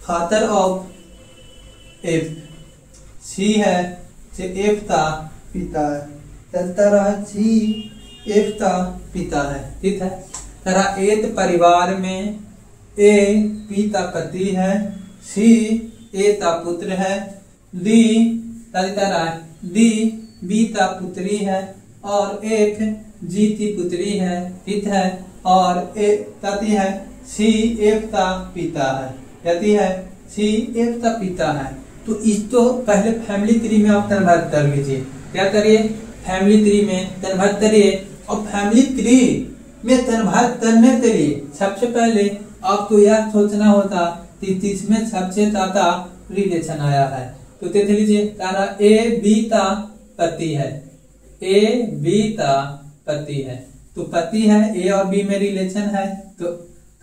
father of F. C है से एफ का पिता है। चलता रहा सी एफ का पिता है। ठीक है। तरह एक परिवार में ए पी का पति है, सी ए का पुत्र है, डी बी का पुत्री है और एफ जी की पुत्री है। ठीक है। और कहती है सी एफ का पिता है। कहती है सी एफ का पिता है। तो इसको पहले फैमिली ट्री में आप कन्वर्ट कर लीजिए। क्या करिए? फैमिली ट्री में कन्वर्ट करिए। और फैमिली ट्री में कन्वर्ट करने के लिए सबसे पहले आपको यह सोचना होता कि इसमें सबसे ज्यादा रिलेशन आया है। तो देख लीजिए, तारा ए बी का पति है। ए बी का पति है तो पति है, ए और बी में रिलेशन है। तो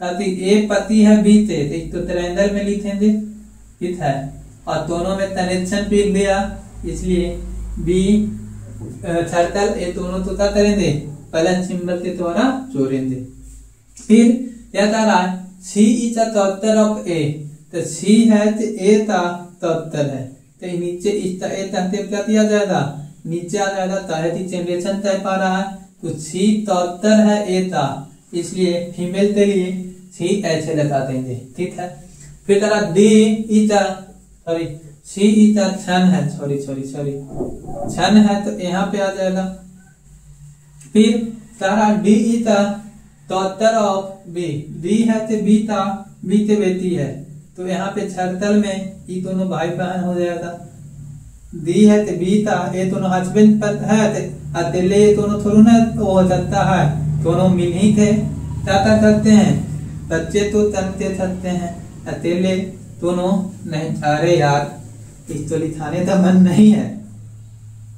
कहती ए पति है बी से, तो ट्रायंगल में लिखेंगे। ठीक है। और दोनों में कनेक्शन भी दिया, इसलिए बी सर्कल ए दोनों तो क्या करेंगे? प्लस सिंबल के द्वारा जोड़ेंगे। फिर क्या कह रहा है? C is a daughter of A. तो सी है तो ए का डॉटर है। तो नीचे इसका ए क्या दिया जाएगा? नीचे आ जाएगा। ताकि जनरेशन तय पा रहा है तो सी डॉटर है ए का, इसलिए फीमेल के लिए सी ऐसे लगा देंगे। ठीक है। फिर तारा डी ईटा सॉरी सी ईटा छन है, सॉरी छन है तो यहाँ पे आ जाएगा। फिर तारा D is a daughter of B, D है तो बीता, बी ते बेटी है तो यहाँ पे छरतल में ये दोनों भाई बहन हो जाएगा। दी है तो बीता, ये दोनों हस्बैंड पर है तो अकेले ये दोनों थोड़ा ना हो जाता है, दोनों मिल ही थे क्या करते हैं, बच्चे तो तनते थकते हैं, अकेले दोनों नहीं। अरे यार इस तो लिखाने का मन नहीं है।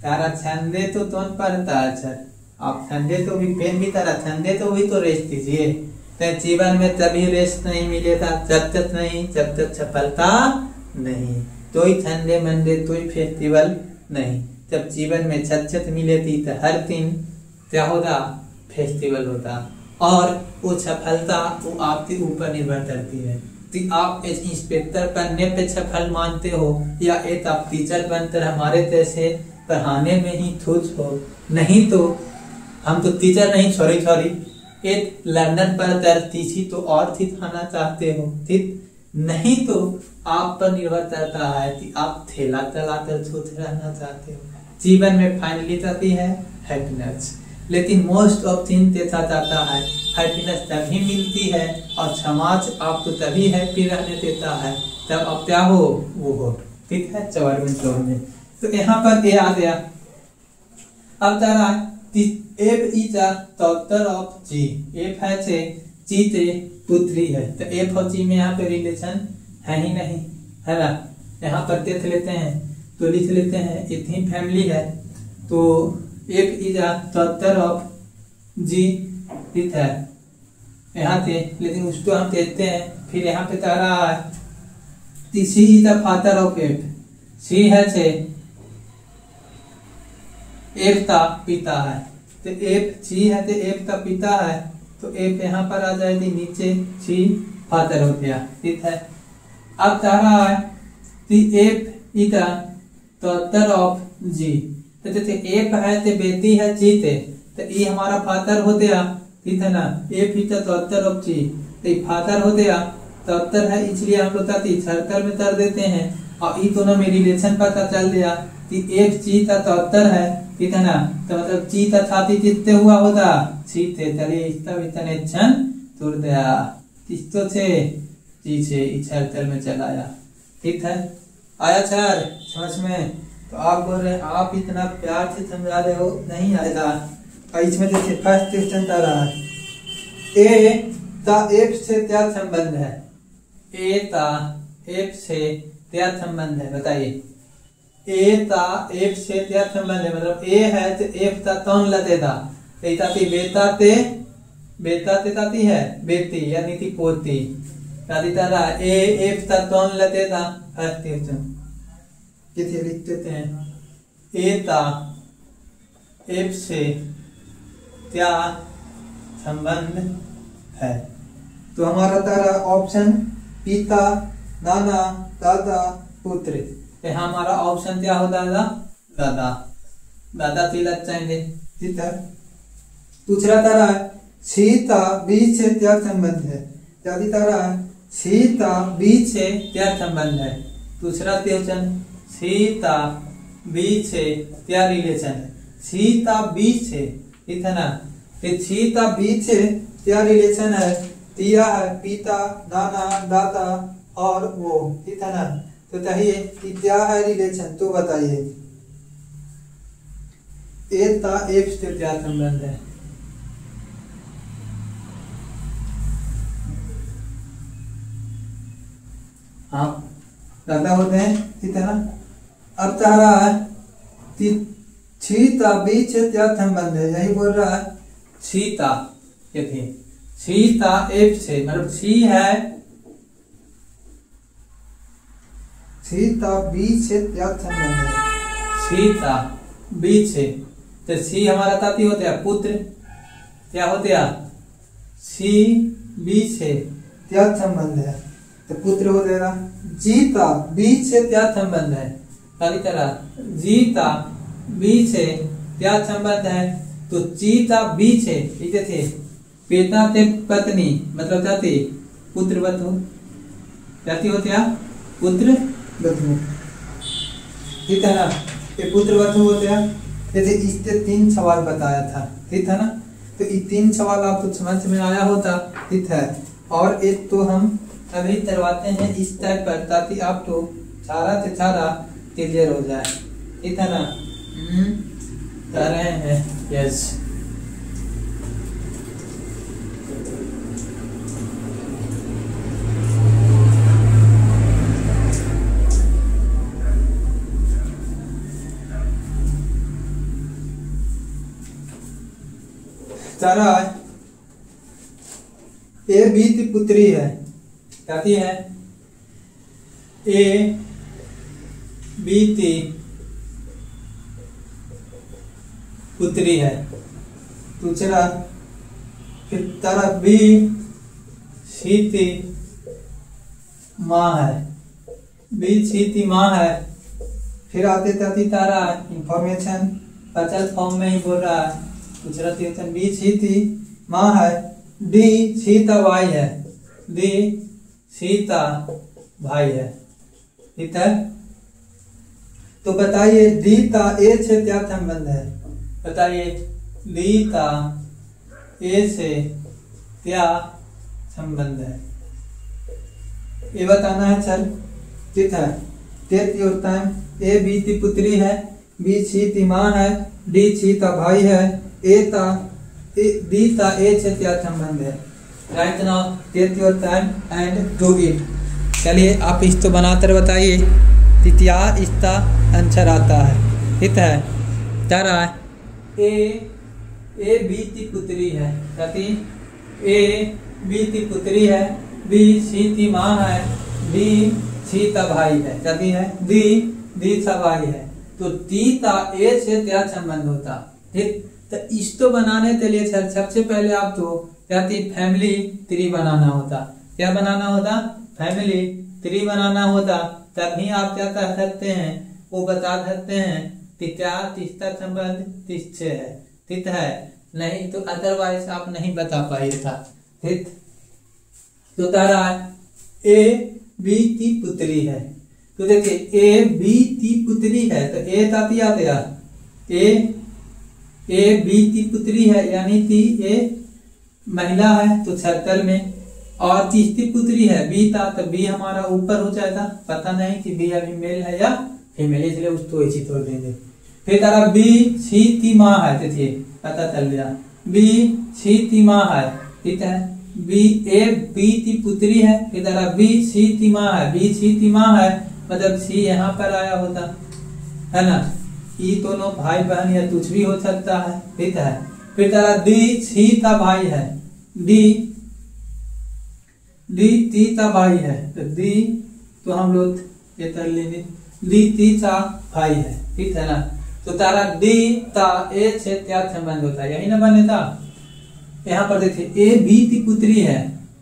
तारा छंदे तो तोन पढ़ता अच्छा, आप ठंडे तो भी पेन भी तारा ठंडे तो भी तो रेस्ट दीजिए। तो जीवन में तभी रेस्ट नहीं मिलेगा जब तक नहीं, जब तक सफलता नहीं, तो ही ठंडे मंडे तो ही फेस्टिवल नहीं। जब जीवन में छत मिलेती तो हर दिन क्या होता, फेस्टिवल होता। और वो सफलता वो आपके ऊपर निर्भर करती है कि आप इंस्पेक्टर बनने पे सफल मानते हो या एक आप टीचर बनकर हमारे जैसे पढ़ाने में ही खुश हो। नहीं तो हम तो टीचर नहीं, सॉरी एक लर्नर पर तीसरी तो और थी खाना चाहते हो, ठीक नहीं तो आप पर निर्भर करता है कि आप ठेला चलाकर खुश रहना चाहते हो। जीवन में फाइनली आती है हैप्पीनेस, लेकिन मोस्ट ऑफ थिंग देखा जाता है हैप्पीनेस तभी मिलती है और समाज आपको तभी हैप्पी रहने देता है जब आप क्या हो वो हो, ठीक है। 54वें फ्लोर में तो यहाँ पर ए आ गया। अब तारा F is a daughter of G, F है से जी ते पुत्री है तो एफ और जी में यहाँ पे रिलेशन है ही नहीं, है ना। यहाँ पर देख लेते हैं तो लिख लेते हैं इतनी फैमिली है तो F is a daughter of G, ठीक है यहाँ थे, लेकिन उसको हम देखते हैं। फिर यहाँ पे तारा है C is the father of F, C है से एफ का पिता है तो एफ सी है तो एफ का पिता है तो एफ यहाँ पर आ जाएगी नीचे, सी फादर हो गया, ठीक है। अब तारा है F is the daughter of G, तो जैसे एफ है तो बेटी है जी ते तो ये हमारा फादर हो गया, ठीक है ना। F is the daughter of G तो ये फादर हो गया, डॉटर है इसलिए हम लोग सर्कल में कर देते हैं और ये दोनों में रिलेशन पता चल गया कि एफ जी का डॉटर है, ठीक है ना। तो मतलब जी का छाती जितने हुआ होता सी थे, चलिए इसका इतने क्षण तोड़ दिया किस्तो से जी से इस सर्कल में चलाया, ठीक है। आया सर समझ में? तो आप बोल रहे आप इतना प्यार से समझा रहे हो, नहीं आएगा। इसमें जैसे फर्स्ट क्वेश्चन आ रहा है ए ता एफ से क्या संबंध है, ए ता एफ से क्या संबंध है बताइए। ए ता एफ से क्या संबंध है, मतलब ए है तो एफ ता कौन लगेगा, बेटा ते ताती है बेटी यानी कि पोती, दादी तारा ए एफ ता कौन लगेगा। फर्स्ट क्वेश्चन किसी लिख देते हैं ए ता एफ से क्या संबंध है, तो हमारा तारा ऑप्शन पिता नाना दादा पुत्र, यहाँ हमारा ऑप्शन क्या हो दादा दादा, दादा तिलक चाहिए, ठीक है। दूसरा तारा सीता बीज से क्या संबंध है, दादी तारा सीता बीज से क्या संबंध है। दूसरा क्वेश्चन सीता बीज से क्या रिलेशन है, सीता बीज से, ठीक है ना। सीता बीज से क्या रिलेशन है, दिया है पिता नाना दादा और वो, ठीक है ना। तो चाहिए कि क्या है रिलेशन, तो बताइए ए ता एफ से क्या संबंध है। हाँ दादा होते हैं, ठीक है ना। अब चाह रहा है सीता बीच से क्या संबंध है, यही बोल रहा है सीता, देखिए सीता एफ से मतलब सी है, सीता बीच से क्या संबंध है, सीता बीच से तो सी हमारा ताती होते हैं पुत्र, क्या होते हैं सी बीच से क्या संबंध है तो पुत्र हो जाएगा। जीता बीच से क्या संबंध है, सारी तरह जीता बीच से क्या संबंध है, तो चीता बीच से ठीक है पिता ते पत्नी मतलब जाति पुत्र वधु, जाति होते हैं पुत्र वधु, ठीक है ना। ये पुत्र वधु होते हैं। जैसे इससे 3 सवाल बताया था, ठीक है ना। तो ये 3 सवाल आपको समझ में आया होता, ठीक है। और एक तो हम अभी करवाते हैं इस टाइप पर, ताकि आपको सारा से सारा क्लियर हो जाए, ठीक है ना। कर रहे हैं, यस। तारा ए बीती पुत्री है, कहती है ए बीती पुत्री है। दूसरा फिर तारा बी सीती माँ है, बी सीती माँ है। फिर आते ताती तारा इंफॉर्मेशन बचत फॉर्म में ही बोल रहा है। दूसरा क्वेश्चन बी सीती माँ है, डी सीता भाई है, डी सीता भाई है, ठीक है। तो बताइए डी का ए से क्या संबंध है? बताइए डी का ए से क्या संबंध है, ये बताना है सर, ठीक है। Take your time. A B की पुत्री है, बी सीती माँ है, डी सीता भाई है, डी का ए से क्या संबंध है? Right now take your time and do it. चलिए आप इसको बनाकर बताइए, तृतीया इसका आंसर आता है, ठीक है। क्या रहा है? ए बी की पुत्री है, कहती ए बी की पुत्री है, बी सीती माँ है, डी सीता भाई है, कहती है डी सीता भाई है। तो टी का ए से क्या संबंध होता? ठीक, तो इसको बनाने के लिए सर सबसे पहले आपको फैमिली ट्री बनाना होता। क्या बनाना होता? फैमिली ट्री बनाना होता। तभी आप क्या कर सकते हैं, वो बता सकते हैं कि क्या तीसरा संबंध किससे है, ठीक है। नहीं तो अदरवाइज आप नहीं बता पाइए था, ठीक। तो तारा ए बी की पुत्री है, तो देखिए ए बी की पुत्री है, तो ए ताती आ गया, ए बी की पुत्री है, यानी कि ए महिला है तो सर्कल में, और तीसरी पुत्री है बी था, तो बी हमारा ऊपर हो जाएगा। पता नहीं कि बी अभी मेल है या फीमेल, इसलिए उसको ऐसी तोड़ देंगे। फिर तारा बी सी की माँ है, देखिए पता चल गया, बी सी की माँ है, ठीक है। बी ए बी की पुत्री है, फिर तारा बी सी की माँ है, बी सी की माँ है, मतलब सी यहाँ पर आया होता है ना। ये दोनों भाई बहन या कुछ भी हो सकता है, ठीक है। फिर तारा डी सी का भाई है, डी टी का भाई है, तो डी तो हम लोग ये कर लेंगे, डी टी का भाई है, ठीक है ना। तो तारा डी का ए से क्या संबंध होता है, यही ना बने था। यहाँ पर देखिए ए बी की पुत्री है,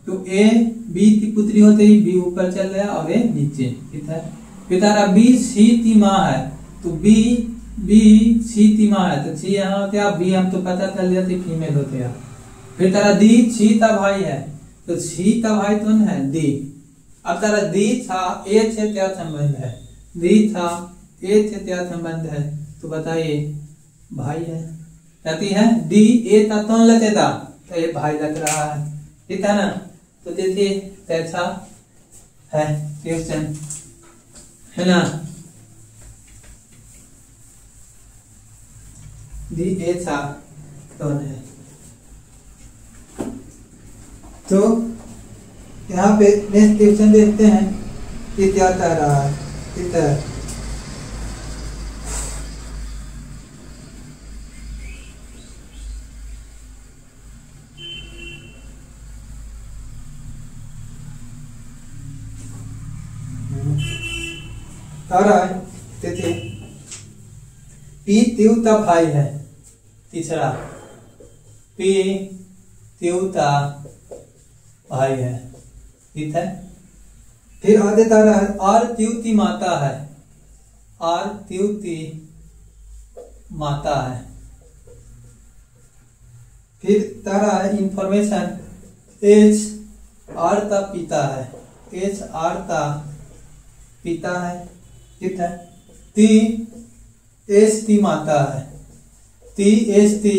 तो ए बी की पुत्री होते ही बी ऊपर चल गया और ए नीचे, ठीक है। फिर तारा बी सी की माँ है, तो बी सी की माँ है, तो सी यहाँ होते हैं, बी हम तो पता चल जाते फीमेल होते हैं। फिर तारा डी सी का भाई है, तो सी का भाई कौन है? डी। अब तारा डी था ए से क्या संबंध है? डी था ए से क्या संबंध है, तो बताइए भाई है, कहती है डी ए का कौन लगेगा, तो ये भाई लग रहा है, ठीक है ना। तो देखिए कैसा है क्वेश्चन, है ना। डी ए था कौन है, तो यहाँ पे नेक्स्ट क्वेश्चन देखते हैं कि क्या कह रहा है, ठीक है। कह रहा है देखिए पी त्युता भाई है, तीसरा पी त्युता भाई है, ठीक है। फिर आगे तारा है आर त्युति माता है, आर त्युति माता है। फिर तारा है इंफॉर्मेशन एच आर का पिता है, एच आर का पिता है, ठीक है। ती एस ती माता है, ती एस ती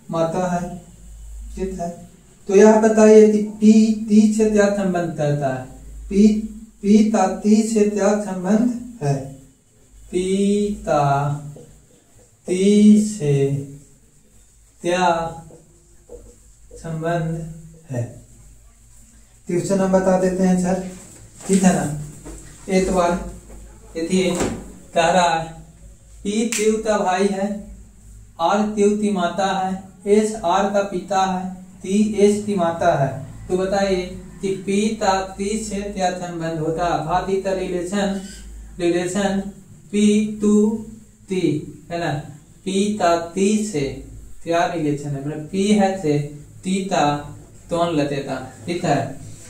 माता है, ठीक है। तो यह बताइए कि पी ती से क्या संबंध करता है। पिता ती से क्या संबंध है। पिता ती से क्या संबंध है। क्वेश्चन हम बता देते हैं सर, ठीक है ना। एक बार देखिए कह रहा है पी त्युता भाई है, आर त्युती माता है, एस आर का पिता है, ती एस की माता है। तो बताइए कि पिता ती से क्या संबंध होता है। भाती का रिलेशन पी टू ती है ना। पिता ती से क्या रिलेशन है, मतलब पी है से तीता तोन लतेता, ठीक है।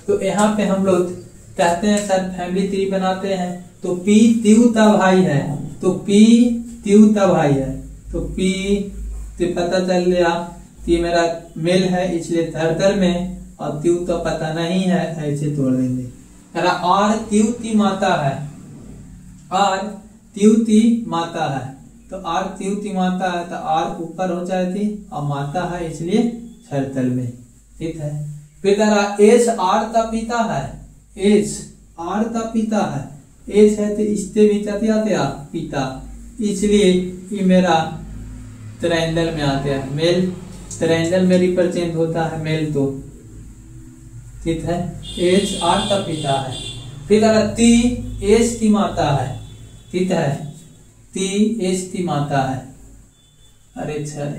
तो यहाँ पे हम लोग कहते हैं सर फैमिली ट्री बनाते हैं। तो पी त्युता भाई है, तो पी त्युता भाई है, तो पी तो पता चल गया कि मेरा मेल है इसलिए धरतल में, और त्यू तो पता नहीं है ऐसे तोड़ देंगे। आर त्युती माता है, आर त्युती माता है, तो आर त्युती माता है तो आर ऊपर हो जाती और माता है इसलिए धरतल में, ठीक है। फिर एस आर का पिता है, एस आर का पिता है, एस है तो इससे भी चतिया पिता, इसलिए ये मेरा ट्रायंगल में आते हैं। मेल ट्रायंगल में रिप्रेजेंट होता है मेल, तो ठीक है। एच आर का पिता है। फिर ती एस की माता है, ठीक है, ती एस की माता है। अरे छे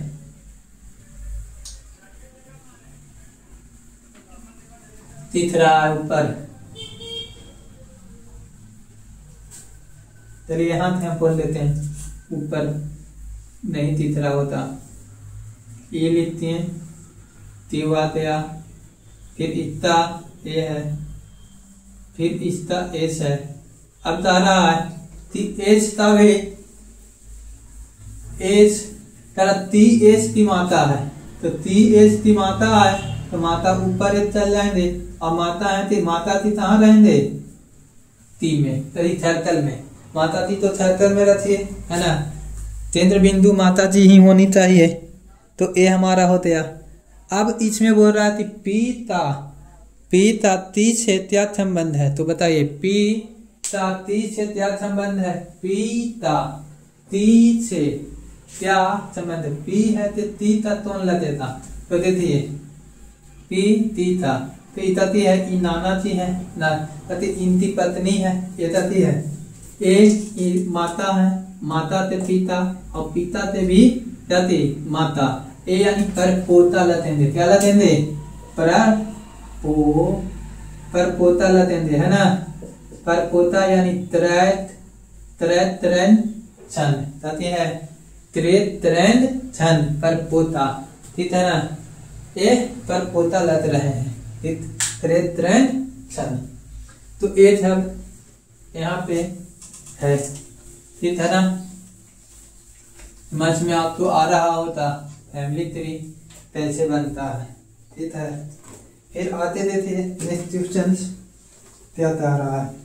तीसरा ऊपर, चलिए यहाँ से हम बोल लेते हैं ऊपर नहीं तीसरा होता, ये लिखते हैं तीवातया, फिर इतना ए है, फिर इसका एस है। अब तारा है एस तब एस ती एस की माता है, तो ती एस की माता है तो माता ऊपर चल जाएंगे, और माता है तो माता थी कहाँ रहेंगे ती में, तरी सर्कल में। माता थी तो सर्कल में रखिए, है ना। केंद्र बिंदु माता जी ही होनी चाहिए, तो ये हमारा होता है। अब इसमें बोल रहा है कि पिता ती से क्या संबंध है। तो बताइए पिता ती से क्या संबंध है। पिता ती से क्या संबंध है। पी है तो ती तत्व लगेगा, तो देखिए पी तीता, तो इतती है इ नाना ची है ना, तति इनकी पत्नी है, ये तती है ए माता है, माता ते पिता और पिता ते भी तति माता। ए यानी पर पोता लतेंगे, क्या लतेंगे पर पोता लतेंगे, है ना। पर पोता यानी त्रैन छन, तति है त्रैन छन पर पोता, ठीक है ना। ए पर पोता लत रहे हैं, त्रैन छन। तो ए जब यहाँ पे है, ठीक है ना। समझ में आपको आ रहा होता फैमिली ट्री कैसे बनता है, ठीक है। फिर आते थे नेक्स्ट क्वेश्चन क्या आ रहा है।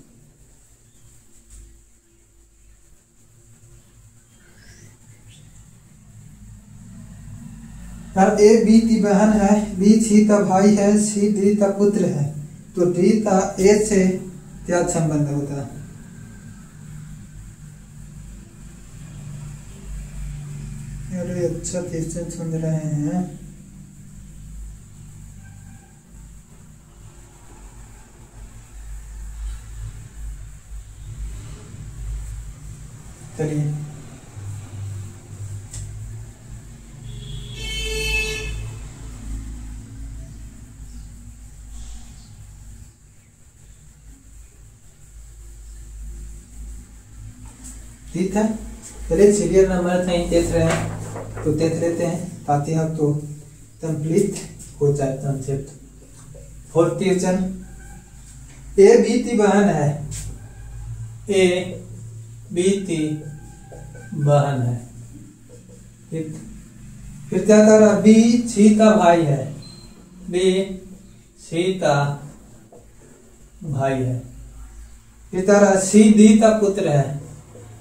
ए बी की बहन है, बी सी का भाई है, सी डी का पुत्र है, तो डी का ए से क्या संबंध होता है। अरे अच्छा क्वेश्चन सुन रहे हैं। चलिए ठीक है, चलिए सीरियल नंबर सही देख रहे हैं तो देख लेते हैं ताकि हम तो कंप्लीट हो जाए concept. Fourth question, A B की बहन है, ए बी की बहन है, फिर क्या कर रहा, बी सी का भाई है, बी सी का भाई है। इस तरह सी दीता पुत्र है,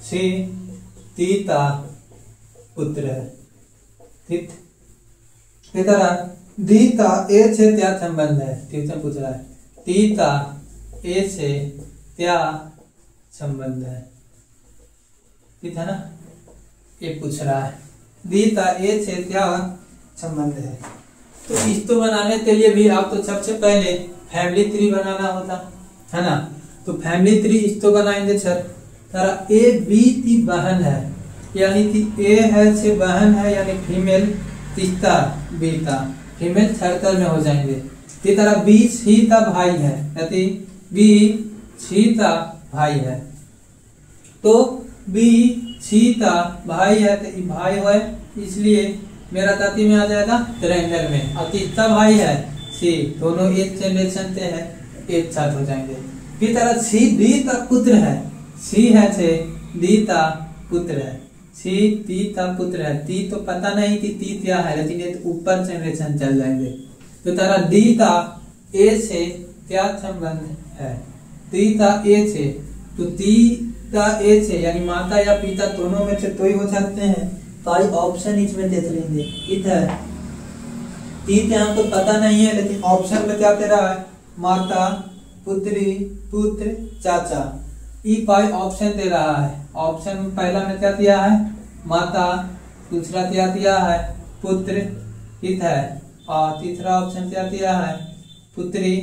सी तीता पुत्र है। ठीक, इस तरह दीता ए से त्या संबंध है, ट्यूशन पूछ रहा है, तीता ए से त्या संबंध है। ठीक है ना, ये पूछ रहा है दीता ए से क्या संबंध है। तो इसको बनाने के लिए भी आप तो सबसे पहले फैमिली ट्री बनाना होता है ना। तो फैमिली ट्री इसको बनाएंगे सर, तारा ए बी की बहन है, यानी कि ए है से बहन है, यानी फीमेल तीता बीता, फीमेल सर्कल में हो जाएंगे। इसी तरह बी सी का भाई है, यानी बी सी का भाई है। तो बी सी का भाई है तो भाई है, इसलिए मेरा ताती में आ जाएगा ट्रायंगल में। और तीसरा भाई है सी, दोनों एक जनरेशन से है, एक साथ हो जाएंगे। इसी तरह सी दी का पुत्र है, सी है से दी का पुत्र है, सी ती का पुत्र है। ती तो पता नहीं कि ती क्या है, लेकिन ये तो ऊपर जनरेशन चल जाएंगे। तो तरह दी का ए से क्या संबंध है, ती का ए से, तो ती का ए से यानी माता या पिता दोनों में से कोई हो सकते हैं। तो आई ऑप्शन इसमें देख लेंगे। इधर तीत यहाँ तो पता नहीं है, लेकिन ऑप्शन में क्या दे रहा है, माता पुत्री पुत्र चाचा। ई पाई ऑप्शन दे रहा है। ऑप्शन में पहला में क्या दिया है, माता, दूसरा क्या दिया है, पुत्र, ठीक है, और तीसरा ऑप्शन क्या दिया है, पुत्री,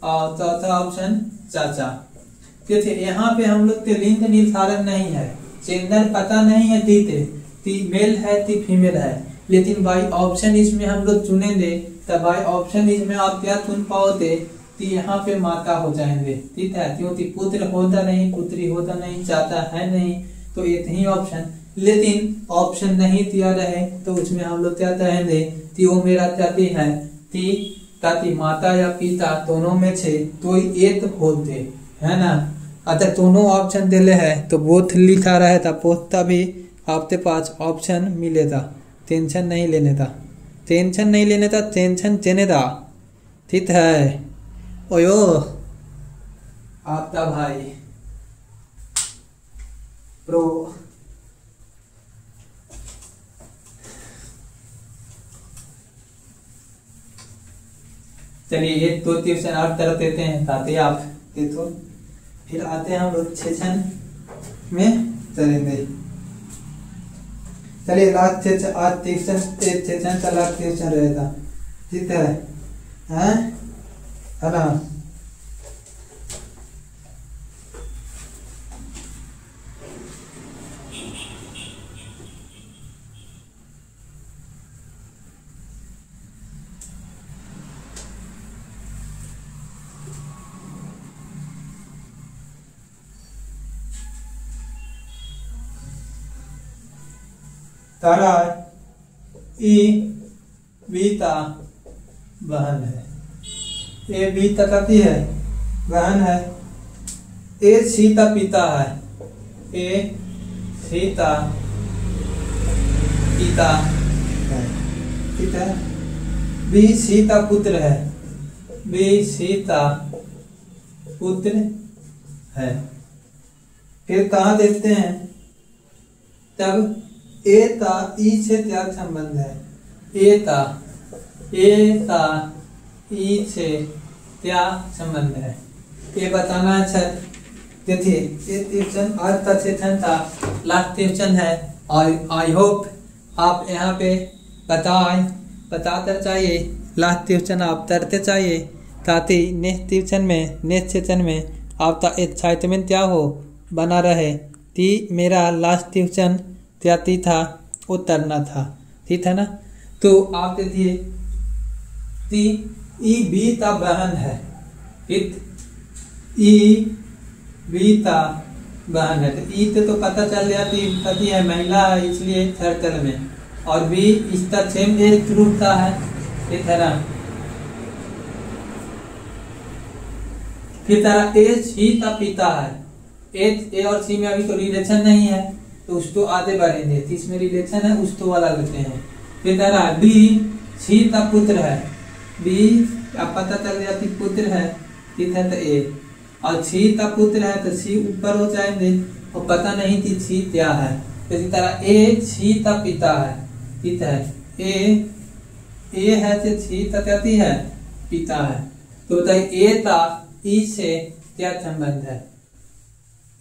और चौथा ऑप्शन चाचा। क्योंकि यहाँ पे हम लोग के लिंग निर्धारण नहीं है, जेंडर पता नहीं है, ती मेल है ती फीमेल है, लेकिन बाई ऑप्शन इसमें हम लोग चुनेंगे। तब बाई ऑप्शन इसमें आप क्या चुन पाओगे, तो यहाँ पे माता हो जाएंगे, ठीक है, क्योंकि पुत्र होता नहीं, पुत्री होता नहीं, चाचा है नहीं, तो इतनी ऑप्शन। लेकिन ऑप्शन नहीं दिया रहे तो उसमें हम लोग क्या कहेंगे, कि वो मेरा चाहती है ताकि माता या पिता दोनों में से कोई एक होते है ना। अगर दोनों ऑप्शन दिले है तो बोथ लिखा रहे था, पोता भी आपके पास ऑप्शन मिलेगा। टेंशन नहीं लेने था, टेंशन नहीं लेने था, टेंशन देने था, ठीक है। ओयो आपका भाई प्रो। चलिए एक दो ट्यूशन और तरफ देते हैं, ताकि आप देखो, फिर आते हैं हम लोग सेशन में चलेंगे। चलिए लास्ट सेशन, आज ट्यूशन एक सेशन का लास्ट ट्यूशन रहेगा, ठीक है, है ना। तारा ई बीता बहन है, ए बीता कती है, बहन है। ए सीता पिता है, ए सीता पिता है, ठीक है। बी सीता पुत्र है, बी सीता पुत्र है। फिर कहा देखते हैं, तब ए ता ई से क्या संबंध है, ए ता ई से क्या संबंध है, ये बताना है सर। देखिए ये ट्यूशन आज का सेशन था, लास्ट ट्यूशन है, और आई होप आप यहाँ पे बताते चाहिए, लास्ट ट्यूशन आप करते चाहिए, ताकि नेक्स्ट ट्यूशन में, नेक्स्ट सेशन में आपका एक्साइटमेंट क्या हो बना रहे। कि मेरा लास्ट ट्यूशन त्याती था वो तरना था, ठीक है ना। तो आप देखिए ई बीता बहन है, ई बीता बहन है, तो ई तो पता चल गया कि पति है, महिला है, इसलिए सर्कल में। और बी इसका सेम एज ग्रुप का है, ठीक है ना। फिर तरह ए सी का पिता है, ए और सी में अभी तो रिलेशन नहीं है, तो उसको आगे बढ़ेंगे, इसमें रिलेशन है, उसको वाला लेते हैं। फिर तरह बी सी का पुत्र है, बी अब पता चल गया कि पुत्र है, ठीक है, तो ए और छी का पुत्र है तो छी ऊपर हो जाएंगे और पता नहीं कि छी क्या है। इसी तरह ए छी का पिता है, ठीक है, ए है तो छी का क्या है, पिता है। तो बताइए ए ता ई से क्या संबंध है,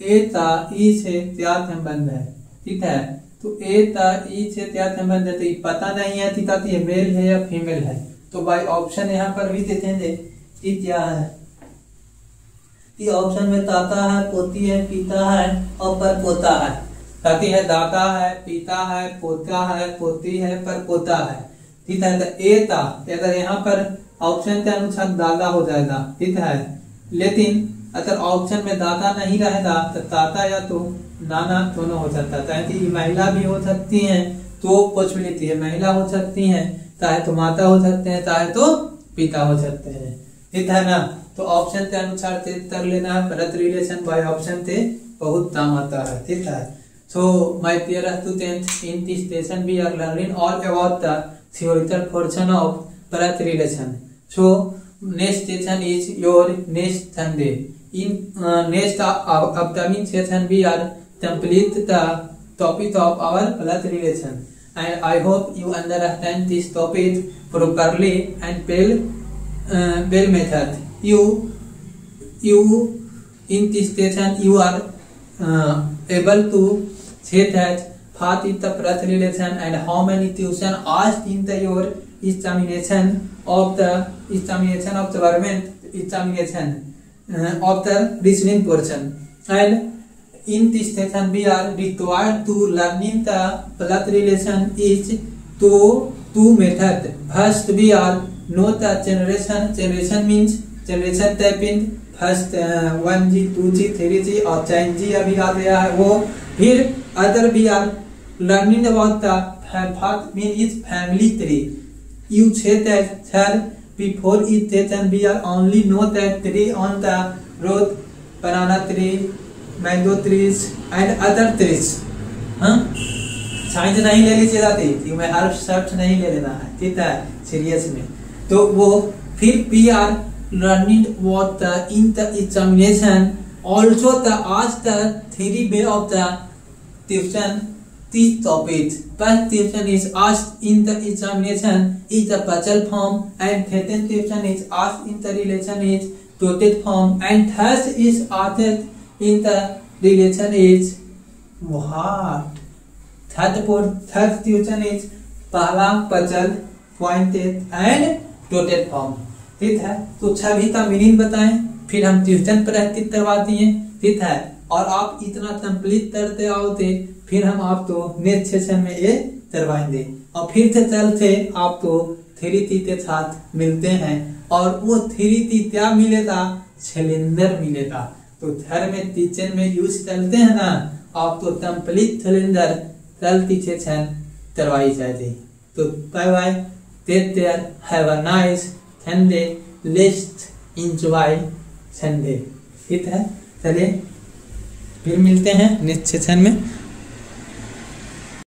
ए ता ई से क्या संबंध है, ठीक है। तो ए ता ई से क्या संबंध है, तो ये पता नहीं है कि ये मेल है या फीमेल है। तो भाई ऑप्शन यहाँ पर भी देखेंगे कि क्या है। ये ऑप्शन में दाता है, पोती है, पिता है और परपोता है। ताकि है दाता है, पिता है, पोता है, पोती है, परपोता है, ठीक है। तो ए ता अगर यहाँ पर ऑप्शन के अनुसार दादा हो जाएगा, ठीक है। लेकिन अगर ऑप्शन में दादा नहीं रहेगा तो ताता या तो नाना दोनों हो सकता है। कि महिला भी हो सकती हैं, तो पॉसिबिलिटी है, महिला हो सकती हैं, चाहे तो माता हो सकते हैं, चाहे तो पिता हो सकते हैं, ठीक है ना। तो ऑप्शन के अनुसार कर लेना है। बर्थ रिलेशन बाय ऑप्शन से बहुत काम आता है, ठीक है। So my dear students, in this session we are learning all about the theoretical portion of birth relation. So next session is your next Sunday. In next upcoming session we are complete the topic of our blood relation, and I hope you understand this topic properly and well method. You in this session you are able to say that what is the birth relation and how many tuition asked in your examination of the government examination of the reasoning portion. And in this session we are required to learning the blood relation is two method. First we are know the generation means generation type in first 1G 2G 3G और 10G अभी आ गया है वो। फिर other we are learning about the what mean is family tree. You say that sir before each session we are only know that tree on the road, banana tree, mango trees and other trees. Science नहीं ले लीजिए जाती कि मैं हर शब्द नहीं ले लेना है, ठीक है, सीरियस में। तो वो फिर we are learning what the in the examination also the ask the theory way of the tuition. This topic first tuition is asked in the examination is the partial form, and second tuition is asked in the relation is dotted form, and third is asked in the relation is what? Third tuition is पहला partial, pointed and dotted form, ठीक है। तो छवि का meaning बताएं, फिर हम tuition practice करवा दिए, ठीक है। और आप इतना कंप्लीट करते आओ थे, फिर हम आपको नेक्स्ट सेशन में ये करवाएंगे। और फिर से चलते आपको 3T के साथ मिलते हैं, और वो 3T क्या मिलेगा, सिलेंडर मिलेगा। तो घर में किचन में यूज करते हैं ना, आपको कंप्लीट सिलेंडर कल की सेशन करवाई जाएगी। तो bye bye, take care, have a nice Sunday, let's enjoy Sunday, ठीक है। चलिए फिर मिलते हैं नेक्स्ट सेशन में।